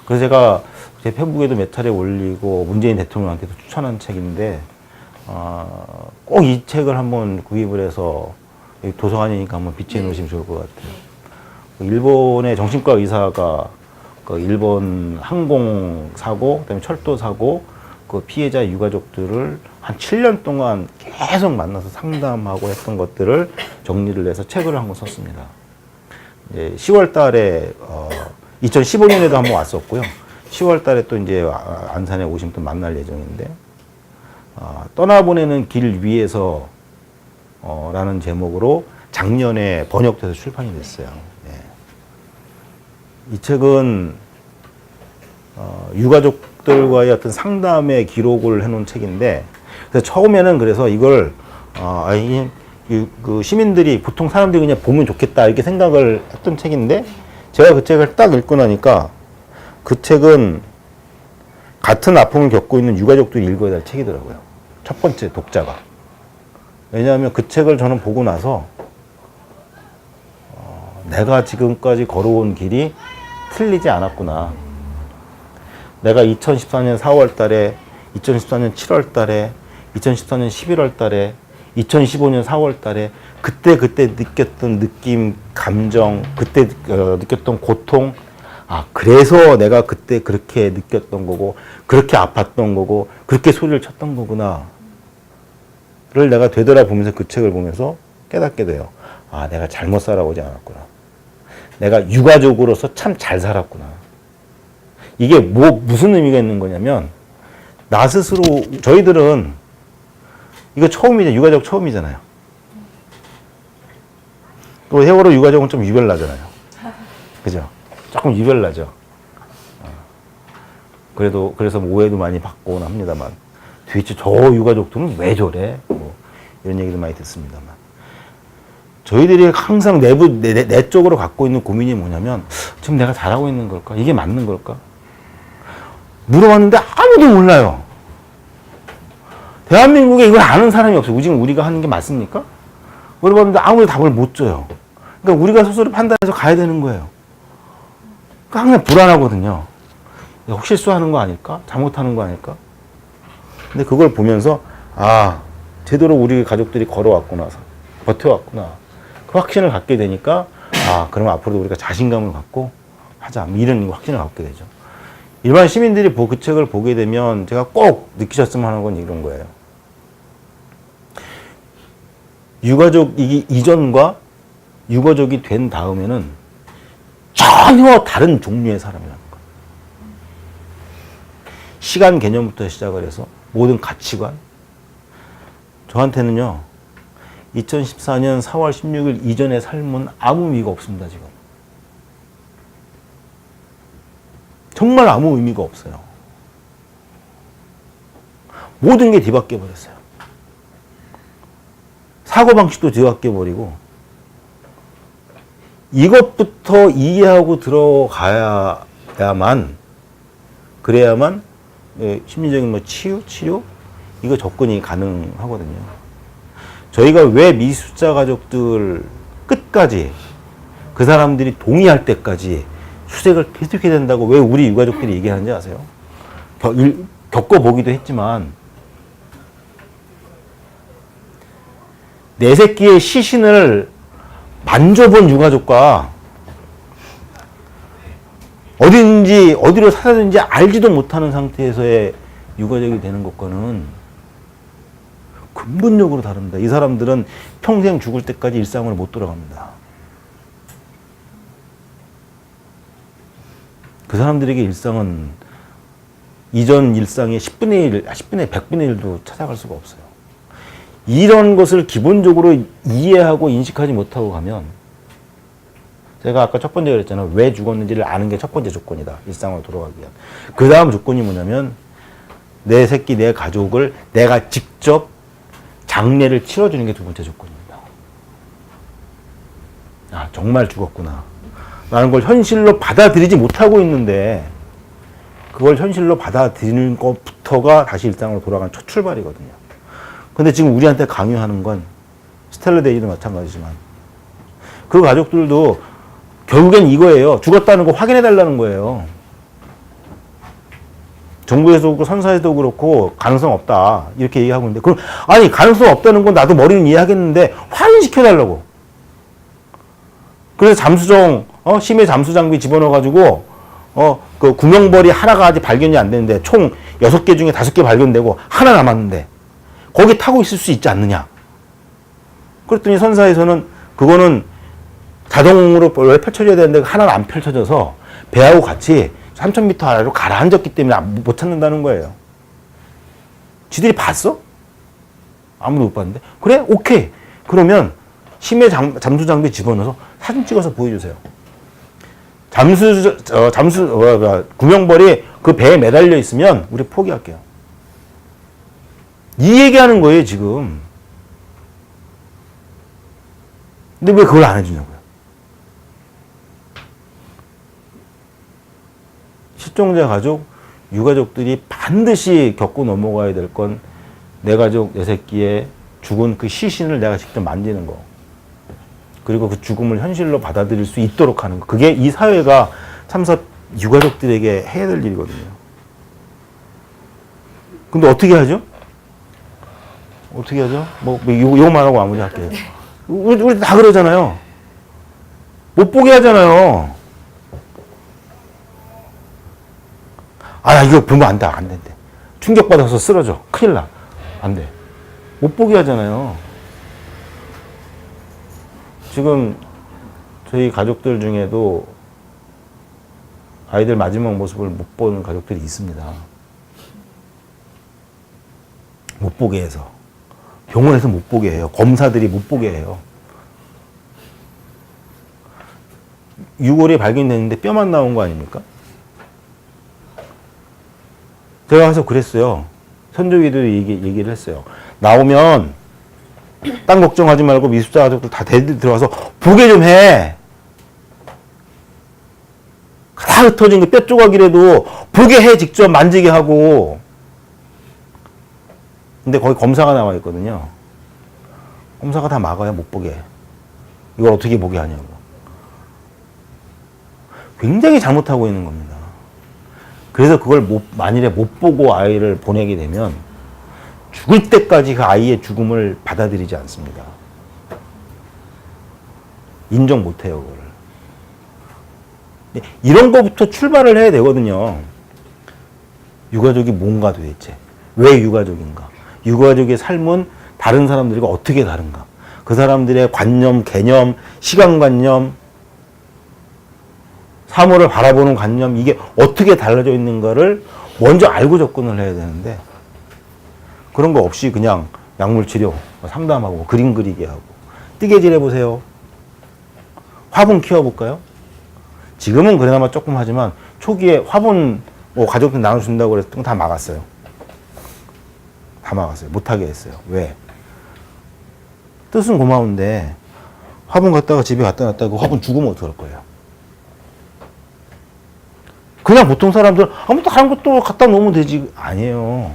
그래서 제가 제 페북에도 몇 차례 올리고 문재인 대통령한테도 추천한 책인데, 꼭 이 책을 한번 구입을 해서 도서관이니까 한번 비치해 놓으시면 좋을 것 같아요. 일본의 정신과 의사가 그 일본 항공사고, 그다음에 철도사고, 그 피해자 유가족들을 한 7년 동안 계속 만나서 상담하고 했던 것들을 정리를 해서 책을 한 권 썼습니다. 이제 10월 달에, 2015년에도 한번 왔었고요. 10월 달에 또 이제 안산에 오시면 또 만날 예정인데, 떠나보내는 길 위에서 라는 제목으로 작년에 번역돼서 출판이 됐어요. 네. 이 책은 유가족들과의 어떤 상담의 기록을 해놓은 책인데, 그래서 처음에는 그래서 이걸 그 시민들이, 보통 사람들이 그냥 보면 좋겠다 이렇게 생각을 했던 책인데, 제가 그 책을 딱 읽고 나니까 그 책은 같은 아픔을 겪고 있는 유가족들이 읽어야 될 책이더라고요. 첫 번째 독자가. 왜냐하면 그 책을 저는 보고 나서 내가 지금까지 걸어온 길이 틀리지 않았구나. 내가 2014년 4월 달에, 2014년 7월 달에, 2014년 11월 달에, 2015년 4월 달에 그때 느꼈던 느낌, 감정, 그때 느꼈던 고통, 아, 그래서 내가 그때 그렇게 느꼈던 거고, 그렇게 아팠던 거고, 그렇게 소리를 쳤던 거구나. 를 내가 되돌아보면서 그 책을 보면서 깨닫게 돼요. 아, 내가 잘못 살아오지 않았구나. 내가 육아적으로서 참 잘 살았구나. 이게 무슨 의미가 있는 거냐면, 나 스스로, 저희들은, 이거 처음이잖아요. 육아적 처음이잖아요. 또 세월호 육아적은 좀 유별나잖아요. 그죠? 조금 유별나죠. 그래서 뭐 오해도 많이 받곤 합니다만, 도대체 저 육아족들은 왜 저래? 뭐, 이런 얘기도 많이 듣습니다만. 저희들이 항상 내 쪽으로 갖고 있는 고민이 뭐냐면, 지금 내가 잘하고 있는 걸까? 이게 맞는 걸까? 물어봤는데 아무도 몰라요. 대한민국에 이걸 아는 사람이 없어요. 지금 우리가 하는 게 맞습니까? 물어봤는데 아무도 답을 못 줘요. 그러니까 우리가 스스로 판단해서 가야 되는 거예요. 그러니까 항상 불안하거든요. 혹 실수하는 거 아닐까? 잘못하는 거 아닐까? 근데 그걸 보면서, 아, 제대로 우리 가족들이 걸어왔구나, 버텨왔구나. 그 확신을 갖게 되니까, 아, 그러면 앞으로도 우리가 자신감을 갖고 하자. 이런 확신을 갖게 되죠. 일반 시민들이 그 책을 보게 되면 제가 꼭 느끼셨으면 하는 건 이런 거예요. 육아족이기 이전과 육아족이 된 다음에는 전혀 다른 종류의 사람이라는 거예요. 시간 개념부터 시작을 해서 모든 가치관. 저한테는요, 2014년 4월 16일 이전의 삶은 아무 의미가 없습니다, 지금. 정말 아무 의미가 없어요. 모든 게 뒤바뀌어 버렸어요. 사고방식도 뒤바뀌어 버리고, 이것부터 이해하고 들어가야만, 그래야만 심리적인 뭐 치료? 이거 접근이 가능하거든요. 저희가 왜 미수자 가족들 끝까지 그 사람들이 동의할 때까지 수색을 계속해야 된다고 왜 우리 유가족들이 얘기하는지 아세요? 겪어보기도 했지만, 내 새끼의 시신을 만져본 유가족과 어디로 사라졌는지 알지도 못하는 상태에서의 유가족이 되는 것과는 근본적으로 다릅니다. 이 사람들은 평생 죽을 때까지 일상으로 못 돌아갑니다. 그 사람들에게 일상은 이전 일상의 10분의 1, 100분의 1도 찾아갈 수가 없어요. 이런 것을 기본적으로 이해하고 인식하지 못하고 가면, 제가 아까 첫 번째 그랬잖아요. 왜 죽었는지를 아는 게 첫 번째 조건이다. 일상으로 돌아가기 위한. 그 다음 조건이 뭐냐면, 내 새끼, 내 가족을 내가 직접 장례를 치러주는 게 두 번째 조건입니다. 아, 정말 죽었구나 라는 걸 현실로 받아들이지 못하고 있는데, 그걸 현실로 받아들이는 것부터가 다시 일상으로 돌아가는 첫 출발이거든요. 근데 지금 우리한테 강요하는 건 스텔라데이도 마찬가지지만, 그 가족들도 결국엔 이거예요. 죽었다는 거 확인해 달라는 거예요. 정부에서도 그렇고 선사에서도 그렇고 가능성 없다 이렇게 얘기하고 있는데, 그럼 아니 가능성 없다는 건 나도 머리는 이해하겠는데 확인시켜 달라고. 그래서 잠수정 심해 잠수 장비 집어넣어 가지고 그 구명벌이 하나가 아직 발견이 안 되는데 총 6개 중에 5개 발견되고 하나 남았는데 거기 타고 있을 수 있지 않느냐. 그랬더니 선사에서는 그거는 자동으로 원래 펼쳐져야 되는데 하나는 안 펼쳐져서 배하고 같이 3,000m 아래로 가라앉았기 때문에 못 찾는다는 거예요. 지들이 봤어? 아무도 못 봤는데. 그래? 오케이. 그러면 심해 잠수 장비 집어넣어서 사진 찍어서 보여주세요. 구명벌이 그 배에 매달려 있으면 우리 포기할게요. 이 얘기하는 거예요, 지금. 근데 왜 그걸 안 해주냐고요. 실종자 가족, 유가족들이 반드시 겪고 넘어가야 될 건 내 가족, 내 새끼의 죽은 그 시신을 내가 직접 만지는 거. 그리고 그 죽음을 현실로 받아들일 수 있도록 하는 거. 그게 이 사회가 참사 유가족들에게 해야 될 일이거든요. 근데 어떻게 하죠? 어떻게 하죠? 뭐 이거만 하고 마무리할게요. 우리 다 그러잖아요. 못 보게 하잖아요. 아, 이거 보면 안 돼. 안 된대. 충격받아서 쓰러져. 큰일 나. 안 돼. 못 보게 하잖아요. 지금 저희 가족들 중에도 아이들 마지막 모습을 못 보는 가족들이 있습니다. 못 보게 해서. 병원에서 못 보게 해요. 검사들이 못 보게 해요. 6월에 발견됐는데 뼈만 나온 거 아닙니까? 제가 가서 그랬어요. 선조기도 얘기를 했어요. 나오면 딴 걱정하지 말고 미숙자 가족들 다 들어와서 보게 좀 해. 다 흩어진 거 뼈 조각이라도 보게 해. 직접 만지게 하고. 근데 거기 검사가 나와 있거든요. 검사가 다 막아요. 못 보게. 이걸 어떻게 보게 하냐고. 굉장히 잘못하고 있는 겁니다. 그래서 그걸 만일에 못 보고 아이를 보내게 되면 죽을 때까지 그 아이의 죽음을 받아들이지 않습니다. 인정 못 해요, 그거를. 이런 거부터 출발을 해야 되거든요. 유가족이 뭔가 도대체. 왜 유가족인가? 유가족의 삶은 다른 사람들과 어떻게 다른가? 그 사람들의 관념, 개념, 시간관념, 사물을 바라보는 관념, 이게 어떻게 달라져 있는가를 먼저 알고 접근을 해야 되는데, 그런 거 없이 그냥 약물 치료, 상담하고, 그림 그리게 하고, 뜨개질 해보세요. 화분 키워볼까요? 지금은 그나마 조금 하지만, 초기에 화분, 가족들 나눠준다고 그랬을 때 다 막았어요. 다 막았어요. 못하게 했어요. 왜? 뜻은 고마운데, 화분 갖다가 집에 갖다 놨다가 그 화분 죽으면 어떡할 거예요? 그냥 보통 사람들은 아무튼 다른 것도 갖다 놓으면 되지. 아니에요.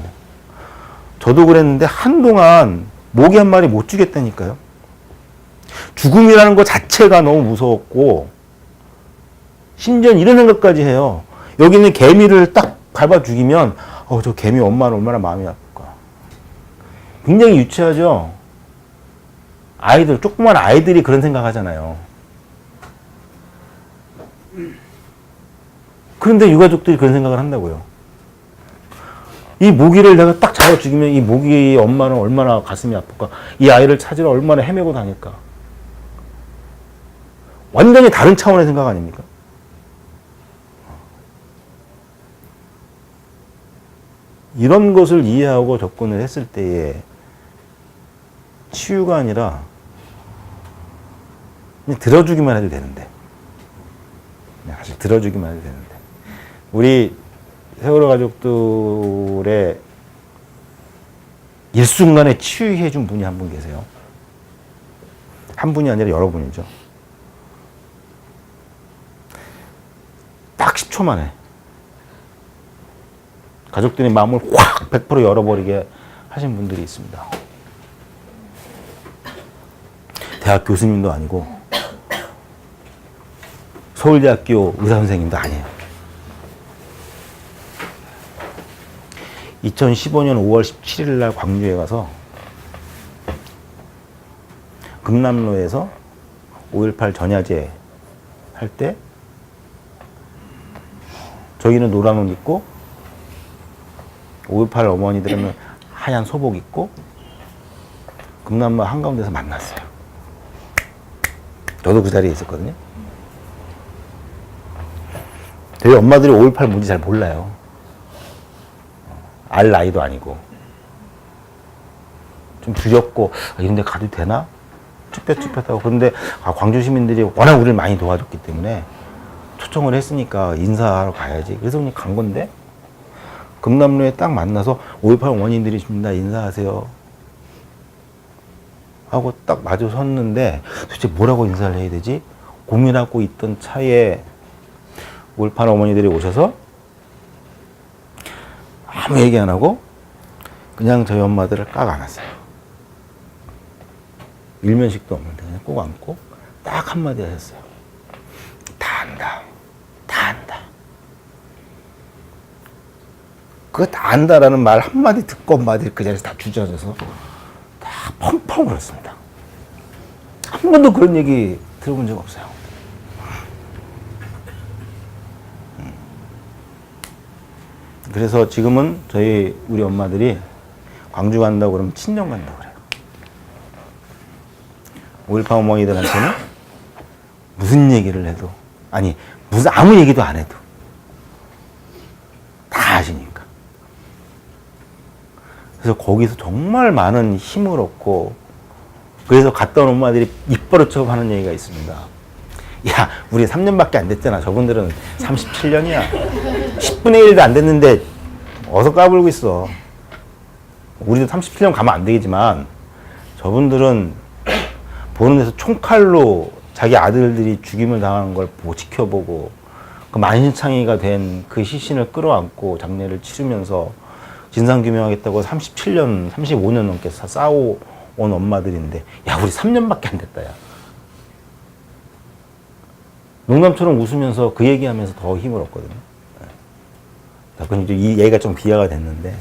저도 그랬는데 한동안 모기 한 마리 못 죽였다니까요. 죽음이라는 것 자체가 너무 무서웠고, 심지어는 이런 생각까지 해요. 여기 있는 개미를 딱 밟아 죽이면 저 개미 엄마는 얼마나 마음이 아플까. 굉장히 유치하죠. 아이들, 조그만 아이들이 그런 생각 하잖아요. 그런데 유가족들이 그런 생각을 한다고요. 이 모기를 내가 딱 잡아 죽이면 이 모기의 엄마는 얼마나 가슴이 아플까. 이 아이를 찾으러 얼마나 헤매고 다닐까. 완전히 다른 차원의 생각 아닙니까? 이런 것을 이해하고 접근을 했을 때에 치유가 아니라 그냥 들어주기만 해도 되는데. 사실 들어주기만 해도 되는데. 우리 세월호 가족들의 일순간에 치유해 준 분이 한 분 계세요. 한 분이 아니라 여러 분이죠. 딱 10초 만에 가족들의 마음을 확 100% 열어버리게 하신 분들이 있습니다. 대학 교수님도 아니고 서울대학교 의사 선생님도 아니에요. 2015년 5월 17일 날 광주에 가서 금남로에서 5.18 전야제 할 때 저기는 노란 옷 입고 5.18 어머니들은 하얀 소복 입고 금남로 한가운데서 만났어요. 저도 그 자리에 있었거든요. 저희 엄마들이 5.18 뭔지 잘 몰라요. 알 나이도 아니고. 좀 두렵고, 이런 데 가도 되나? 쭈뼛쭈뼛하고. 그런데 광주 시민들이 워낙 우리를 많이 도와줬기 때문에 초청을 했으니까 인사하러 가야지. 그래서 그냥 간 건데, 금남로에 딱 만나서 5.18 어머님들이십니다. 인사하세요. 하고 딱 마주 섰는데, 도대체 뭐라고 인사를 해야 되지? 고민하고 있던 차에 5.18 어머니들이 오셔서 아무 얘기 안 하고 그냥 저희 엄마들을 깍 안았어요. 일면식도 없는데 그냥 꼭 안고 딱 한마디 하셨어요. 다 안다. 다 안다. 그거 다 안다라는 말 한마디 듣고 한마디 그 자리에서 다 주저앉아서 다 펑펑 울었습니다. 한 번도 그런 얘기 들어본 적 없어요. 그래서 지금은 우리 엄마들이 광주 간다고 그러면 친정 간다고 그래요. 5.18 어머니들한테는 무슨 얘기를 해도, 아니, 아무 얘기도 안 해도 다 아시니까. 그래서 거기서 정말 많은 힘을 얻고, 그래서 갔다 온 엄마들이 입 벌어쳐 하는 얘기가 있습니다. 야, 우리 3년밖에 안 됐잖아. 저분들은 37년이야. 10분의 1도 안 됐는데 어서 까불고 있어. 우리도 37년 가면 안 되겠지만 저분들은 보는 데서 총칼로 자기 아들들이 죽임을 당하는 걸 지켜보고 그 만신창이가 된 그 시신을 끌어안고 장례를 치르면서 진상규명하겠다고 37년, 35년 넘게 싸워온 엄마들인데, 야, 우리 3년밖에 안 됐다, 야. 농담처럼 웃으면서 그 얘기하면서 더 힘을 얻거든요. 그건 이제 이 얘기가 좀 비하가 됐는데,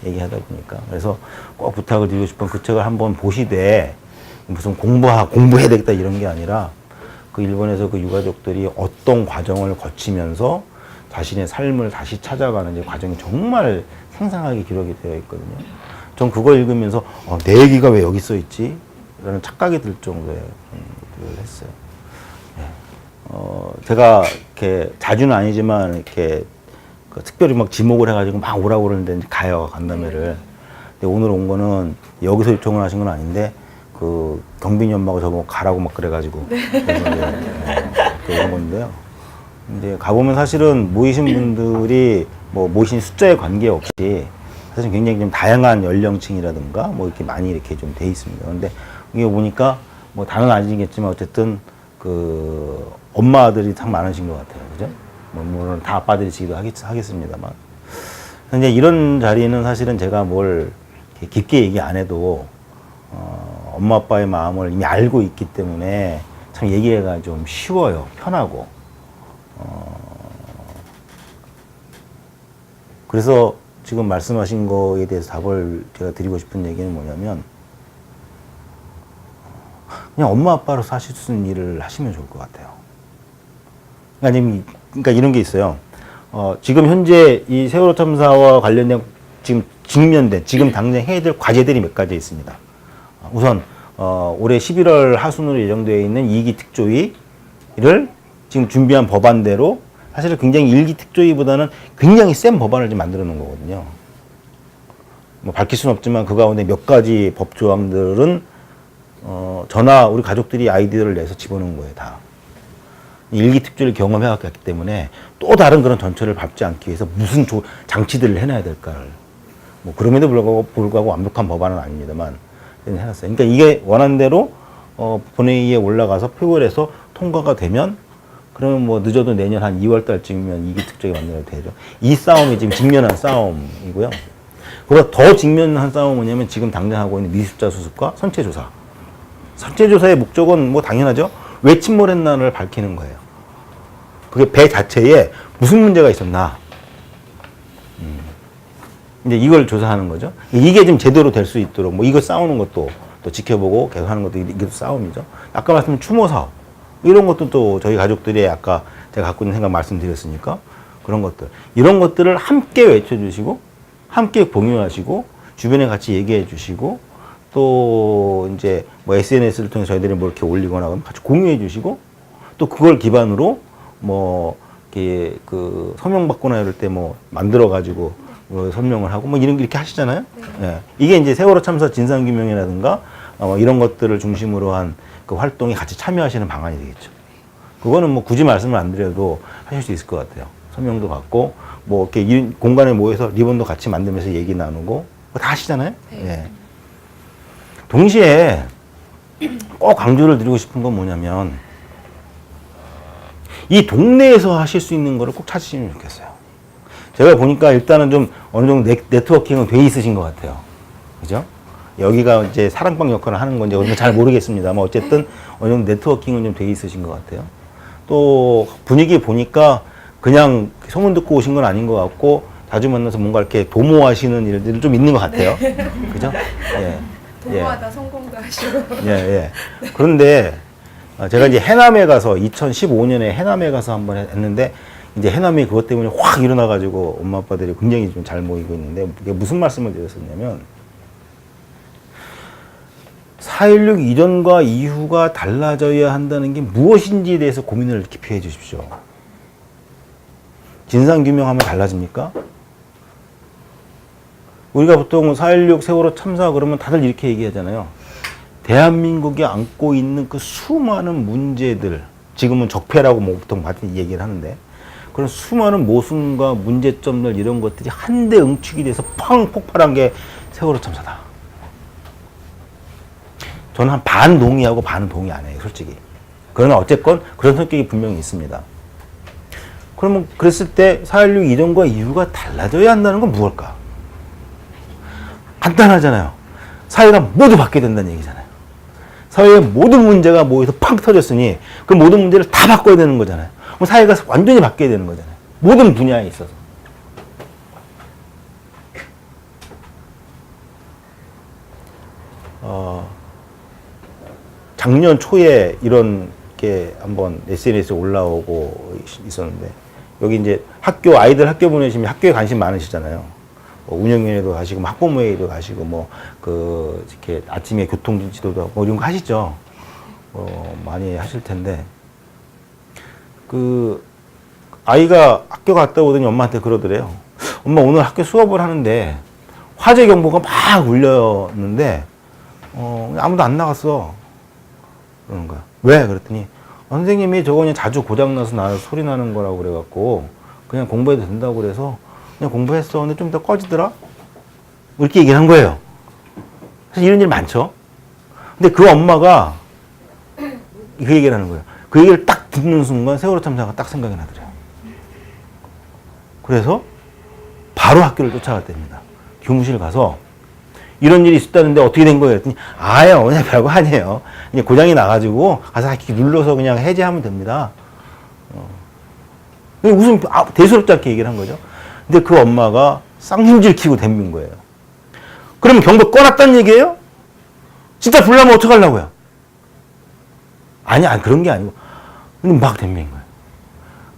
얘기하다 보니까. 그래서 꼭 부탁을 드리고 싶은 그 책을 한번 보시되, 무슨 공부해야 되겠다 이런 게 아니라, 그 일본에서 그 유가족들이 어떤 과정을 거치면서 자신의 삶을 다시 찾아가는 이 과정이 정말 생생하게 기록이 되어 있거든요. 전 그걸 읽으면서 내 얘기가 왜 여기 써 있지? 라는 착각이 들 정도의 걸 했어요. 네. 제가 이렇게 자주는 아니지만 이렇게 특별히 막 지목을 해가지고 막 오라고 그러는데 이제 가요, 간담회를. 근데 오늘 온 거는 여기서 요청을 하신 건 아닌데 그 경빈이 엄마가 저보고 가라고 막 그래가지고 그런 건데요. 이제 가보면 사실은 모이신 분들이 뭐 모이신 숫자에 관계없이 사실 굉장히 좀 다양한 연령층이라든가 뭐 이렇게 많이 이렇게 좀 돼 있습니다. 그런데 이게 보니까 뭐 다는 아니겠지만 어쨌든 그 엄마들이 참 많으신 것 같아요. 그죠? 뭐 물론 다 아빠들이시기도 하겠습니다만. 근데 이런 자리는 사실은 제가 뭘 깊게 얘기 안 해도 엄마 아빠의 마음을 이미 알고 있기 때문에 참 얘기가 좀 쉬워요. 편하고. 그래서 지금 말씀하신 거에 대해서 답을 제가 드리고 싶은 얘기는 뭐냐면 그냥 엄마 아빠로 사실 수 있는 일을 하시면 좋을 것 같아요. 그러니까 이런 게 있어요. 지금 현재 이 세월호 참사와 관련된 지금 당장 해야 될 과제들이 몇 가지 있습니다. 우선 올해 11월 하순으로 예정되어 있는 2기 특조위를 지금 준비한 법안대로 사실은 굉장히 1기 특조위보다는 굉장히 센 법안을 좀 만들어 놓은 거거든요. 뭐 밝힐 수는 없지만 그 가운데 몇 가지 법 조항들은 저나 우리 가족들이 아이디어를 내서 집어넣은 거예요, 다. 1기 특조위를 경험해왔기 때문에 또 다른 그런 전철을 밟지 않기 위해서 무슨 장치들을 해놔야 될까를. 뭐 그럼에도 불구하고 완벽한 법안은 아닙니다만 해놨어요. 그러니까 이게 원안대로 본회의에 올라가서 표결해서 통과가 되면 그러면 뭐 늦어도 내년 한 2월 달쯤이면 2기 특조위 만들어도 되죠. 이 싸움이 지금 직면한 싸움이고요. 그보다 더 직면한 싸움은 뭐냐면 지금 당장 하고 있는 미수자 수습과 선체조사. 선체조사의 목적은 뭐 당연하죠. 왜 침몰했나를 밝히는 거예요. 그게 배 자체에 무슨 문제가 있었나. 이제 이걸 조사하는 거죠. 이게 좀 제대로 될 수 있도록 뭐 이거 싸우는 것도 또 지켜보고 계속 하는 것도 이게 싸움이죠. 아까 말씀드린 추모 사업 이런 것도 또 저희 가족들이 아까 제가 갖고 있는 생각 말씀드렸으니까 그런 것들 이런 것들을 함께 외쳐주시고 함께 공유하시고 주변에 같이 얘기해 주시고 또 이제 뭐 SNS를 통해 저희들이 뭐 이렇게 올리거나 그러면 같이 공유해 주시고 또 그걸 기반으로 뭐 이렇게 그 서명 받거나 이럴 때 뭐 만들어 가지고 뭐 설명을 하고 뭐 이렇게 하시잖아요. 네. 예. 이게 이제 세월호 참사 진상규명이라든가 이런 것들을 중심으로 한 그 활동에 같이 참여하시는 방안이 되겠죠. 그거는 뭐 굳이 말씀을 안 드려도 하실 수 있을 것 같아요. 설명도 받고 뭐 이렇게 이 공간에 모여서 리본도 같이 만들면서 얘기 나누고 다 하시잖아요. 네. 예. 동시에 꼭 강조를 드리고 싶은 건 뭐냐면 이 동네에서 하실 수 있는 거를 꼭 찾으시면 좋겠어요. 제가 보니까 일단은 좀 어느 정도 네트워킹은 돼 있으신 것 같아요. 그죠? 여기가 이제 사랑방 역할을 하는 건지 잘 모르겠습니다만 어쨌든 어느 정도 네트워킹은 좀 돼 있으신 것 같아요. 또 분위기 보니까 그냥 소문 듣고 오신 건 아닌 것 같고 자주 만나서 뭔가 이렇게 도모하시는 일들은 좀 있는 것 같아요. 그죠? 예. 도모하다 성공도 하시고. 예, 예. 그런데 제가 이제 해남에 가서 2015년에 해남에 가서 한번 했는데 이제 해남이 그것 때문에 확 일어나가지고 엄마 아빠들이 굉장히 좀 잘 모이고 있는데 이게 무슨 말씀을 드렸었냐면 4.16 이전과 이후가 달라져야 한다는 게 무엇인지에 대해서 고민을 깊이 해 주십시오. 진상규명하면 달라집니까? 우리가 보통 4.16 세월호 참사 그러면 다들 이렇게 얘기하잖아요. 대한민국이 안고 있는 그 수많은 문제들, 지금은 적폐라고 뭐 보통 많이 얘기를 하는데, 그런 수많은 모순과 문제점들 이런 것들이 한데 응축이 돼서 팡 폭발한 게 세월호 참사다. 저는 한 반 동의하고 반은 동의 안 해요, 솔직히. 그러나 어쨌건 그런 성격이 분명히 있습니다. 그러면 그랬을 때 4.16 이전과 이후가 달라져야 한다는 건 무엇일까? 간단하잖아요. 사회가 모두 바뀌어야 된다는 얘기잖아요. 사회의 모든 문제가 모여서 팡 터졌으니 그 모든 문제를 다 바꿔야 되는 거잖아요. 그럼 사회가 완전히 바뀌어야 되는 거잖아요. 모든 분야에 있어서. 작년 초에 이런 게 한번 SNS에 올라오고 있었는데, 여기 이제 아이들 학교 보내시면 학교에 관심 많으시잖아요. 운영위원회도 가시고, 학부모회의도 가시고, 이렇게 아침에 교통지도도 하고, 이런 거 하시죠. 많이 하실 텐데, 아이가 학교 갔다 오더니 엄마한테 그러더래요. 엄마, 오늘 학교 수업을 하는데, 화재 경보가 막 울렸는데, 아무도 안 나갔어. 그러는 거야. 왜? 그랬더니, 선생님이 저거 그냥 자주 고장나서 소리 나는 거라고 그래갖고, 그냥 공부해도 된다고 그래서, 그냥 공부했어. 근데 좀 더 꺼지더라? 이렇게 얘기를 한 거예요. 사실 이런 일 많죠? 근데 그 엄마가 그 얘기를 하는 거예요. 그 얘기를 딱 듣는 순간 세월호 참사가 딱 생각이 나더래요. 그래서 바로 학교를 쫓아갔답니다. 교무실 가서 이런 일이 있었다는데 어떻게 된 거예요? 그랬더니 아유, 그냥 별거 아니에요. 그냥 고장이 나가지고 가서 이렇게 눌러서 그냥 해제하면 됩니다. 무슨 대수롭지 않게 얘기를 한 거죠. 근데 그 엄마가 쌍심지를 키고 덤빈 거예요. 그러면 경보 꺼놨다는 얘기예요? 진짜 불나면 어떡하려고요? 아니, 그런 게 아니고. 근데 막 덤빈 거예요.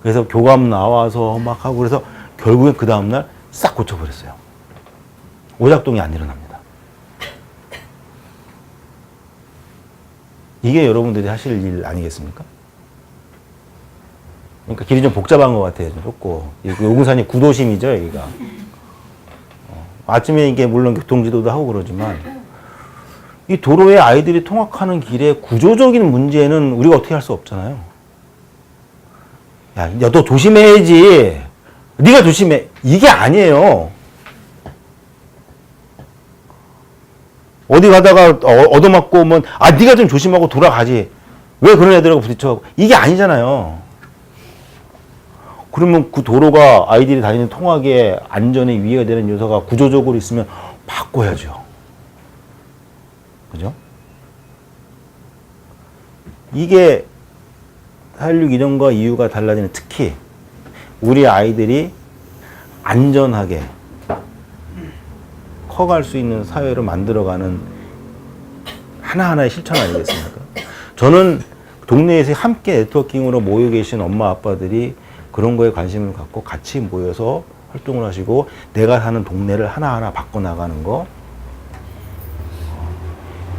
그래서 교감 나와서 막 하고 그래서 결국엔 그 다음날 싹 고쳐버렸어요. 오작동이 안 일어납니다. 이게 여러분들이 하실 일 아니겠습니까? 그러니까 길이 좀 복잡한 것 같아요. 좀 좁고. 용산이 구도심이죠, 여기가. 아침에 이게 물론 교통지도도 하고 그러지만, 이 도로에 아이들이 통학하는 길에 구조적인 문제는 우리가 어떻게 할 수 없잖아요. 야, 너 조심해야지. 네가 조심해. 이게 아니에요. 어디 가다가 얻어맞고 오면, 네가 좀 조심하고 돌아가지. 왜 그런 애들하고 부딪혀가고. 이게 아니잖아요. 그러면 그 도로가 아이들이 다니는 통학에 안전에 위해가 되는 요소가 구조적으로 있으면 바꿔야죠. 그죠? 이게 4.16 이전과 이후가 달라지는, 특히 우리 아이들이 안전하게 커갈 수 있는 사회를 만들어가는 하나하나의 실천 아니겠습니까? 저는 동네에서 함께 네트워킹으로 모여 계신 엄마 아빠들이 그런 거에 관심을 갖고 같이 모여서 활동을 하시고 내가 사는 동네를 하나하나 바꿔나가는 거,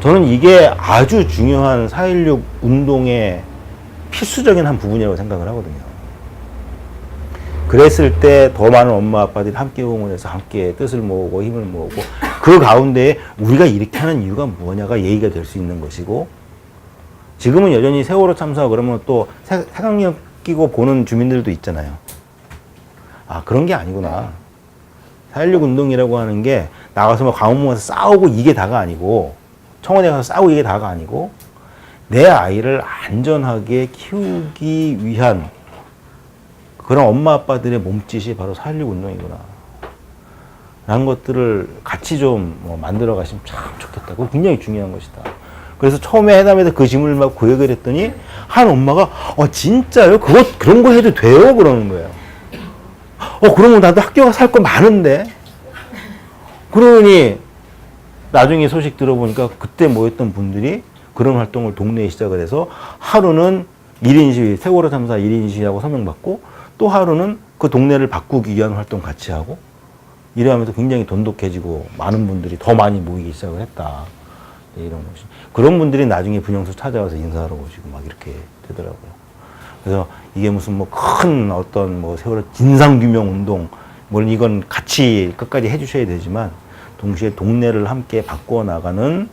저는 이게 아주 중요한 4.16 운동의 필수적인 한 부분이라고 생각을 하거든요. 그랬을 때 더 많은 엄마 아빠들이 함께 응원해서 함께 뜻을 모으고 힘을 모으고, 그 가운데에 우리가 이렇게 하는 이유가 뭐냐가 얘기가 될 수 있는 것이고, 지금은 여전히 세월호 참사 그러면 또 색안경 끼고 보는 주민들도 있잖아요. 그런 게 아니구나. 4.16 운동이라고 하는 게 나가서 막 광화문에서 싸우고 이게 다가 아니고, 청와대 가서 싸우고 이게 다가 아니고, 내 아이를 안전하게 키우기 위한 그런 엄마 아빠들의 몸짓이 바로 4.16 운동이구나 라는 것들을 같이 좀 만들어 가시면 참 좋겠다. 그거 굉장히 중요한 것이다. 그래서 처음에 해담에서 그 질문을 막 그 얘기를 했더니 한 엄마가 진짜요? 그런 거 해도 돼요? 그러는 거예요. 그러면 나도 학교 가서 할 거 많은데. 그러니 나중에 소식 들어보니까 그때 모였던 분들이 그런 활동을 동네에 시작을 해서 하루는 1인 시위, 세월호 참사 1인 시위하고 서명받고 또 하루는 그 동네를 바꾸기 위한 활동 같이 하고 이래하면서 굉장히 돈독해지고 많은 분들이 더 많이 모이기 시작을 했다. 네, 이런 것이. 그런 분들이 나중에 분영수 찾아와서 인사하러 오시고 막 이렇게 되더라고요. 그래서 이게 무슨 뭐 큰 어떤 뭐 세월호 진상규명 운동, 물론 이건 같이 끝까지 해주셔야 되지만 동시에 동네를 함께 바꿔 나가는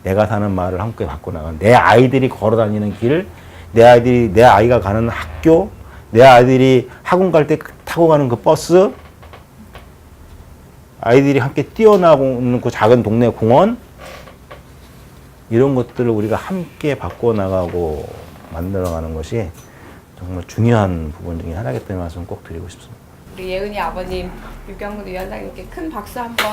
내가 사는 마을을 함께 바꿔 나가는 내 아이들이 걸어 다니는 길, 내 아이가 가는 학교, 내 아이들이 학원 갈 때 타고 가는 그 버스, 아이들이 함께 뛰어나오는 그 작은 동네 공원, 이런 것들을 우리가 함께 바꿔 나가고 만들어가는 것이 정말 중요한 부분 중에 하나이기 때문에 말씀 꼭 드리고 싶습니다. 우리 예은이 아버님 유경훈 위원장님께 큰 박수 한번.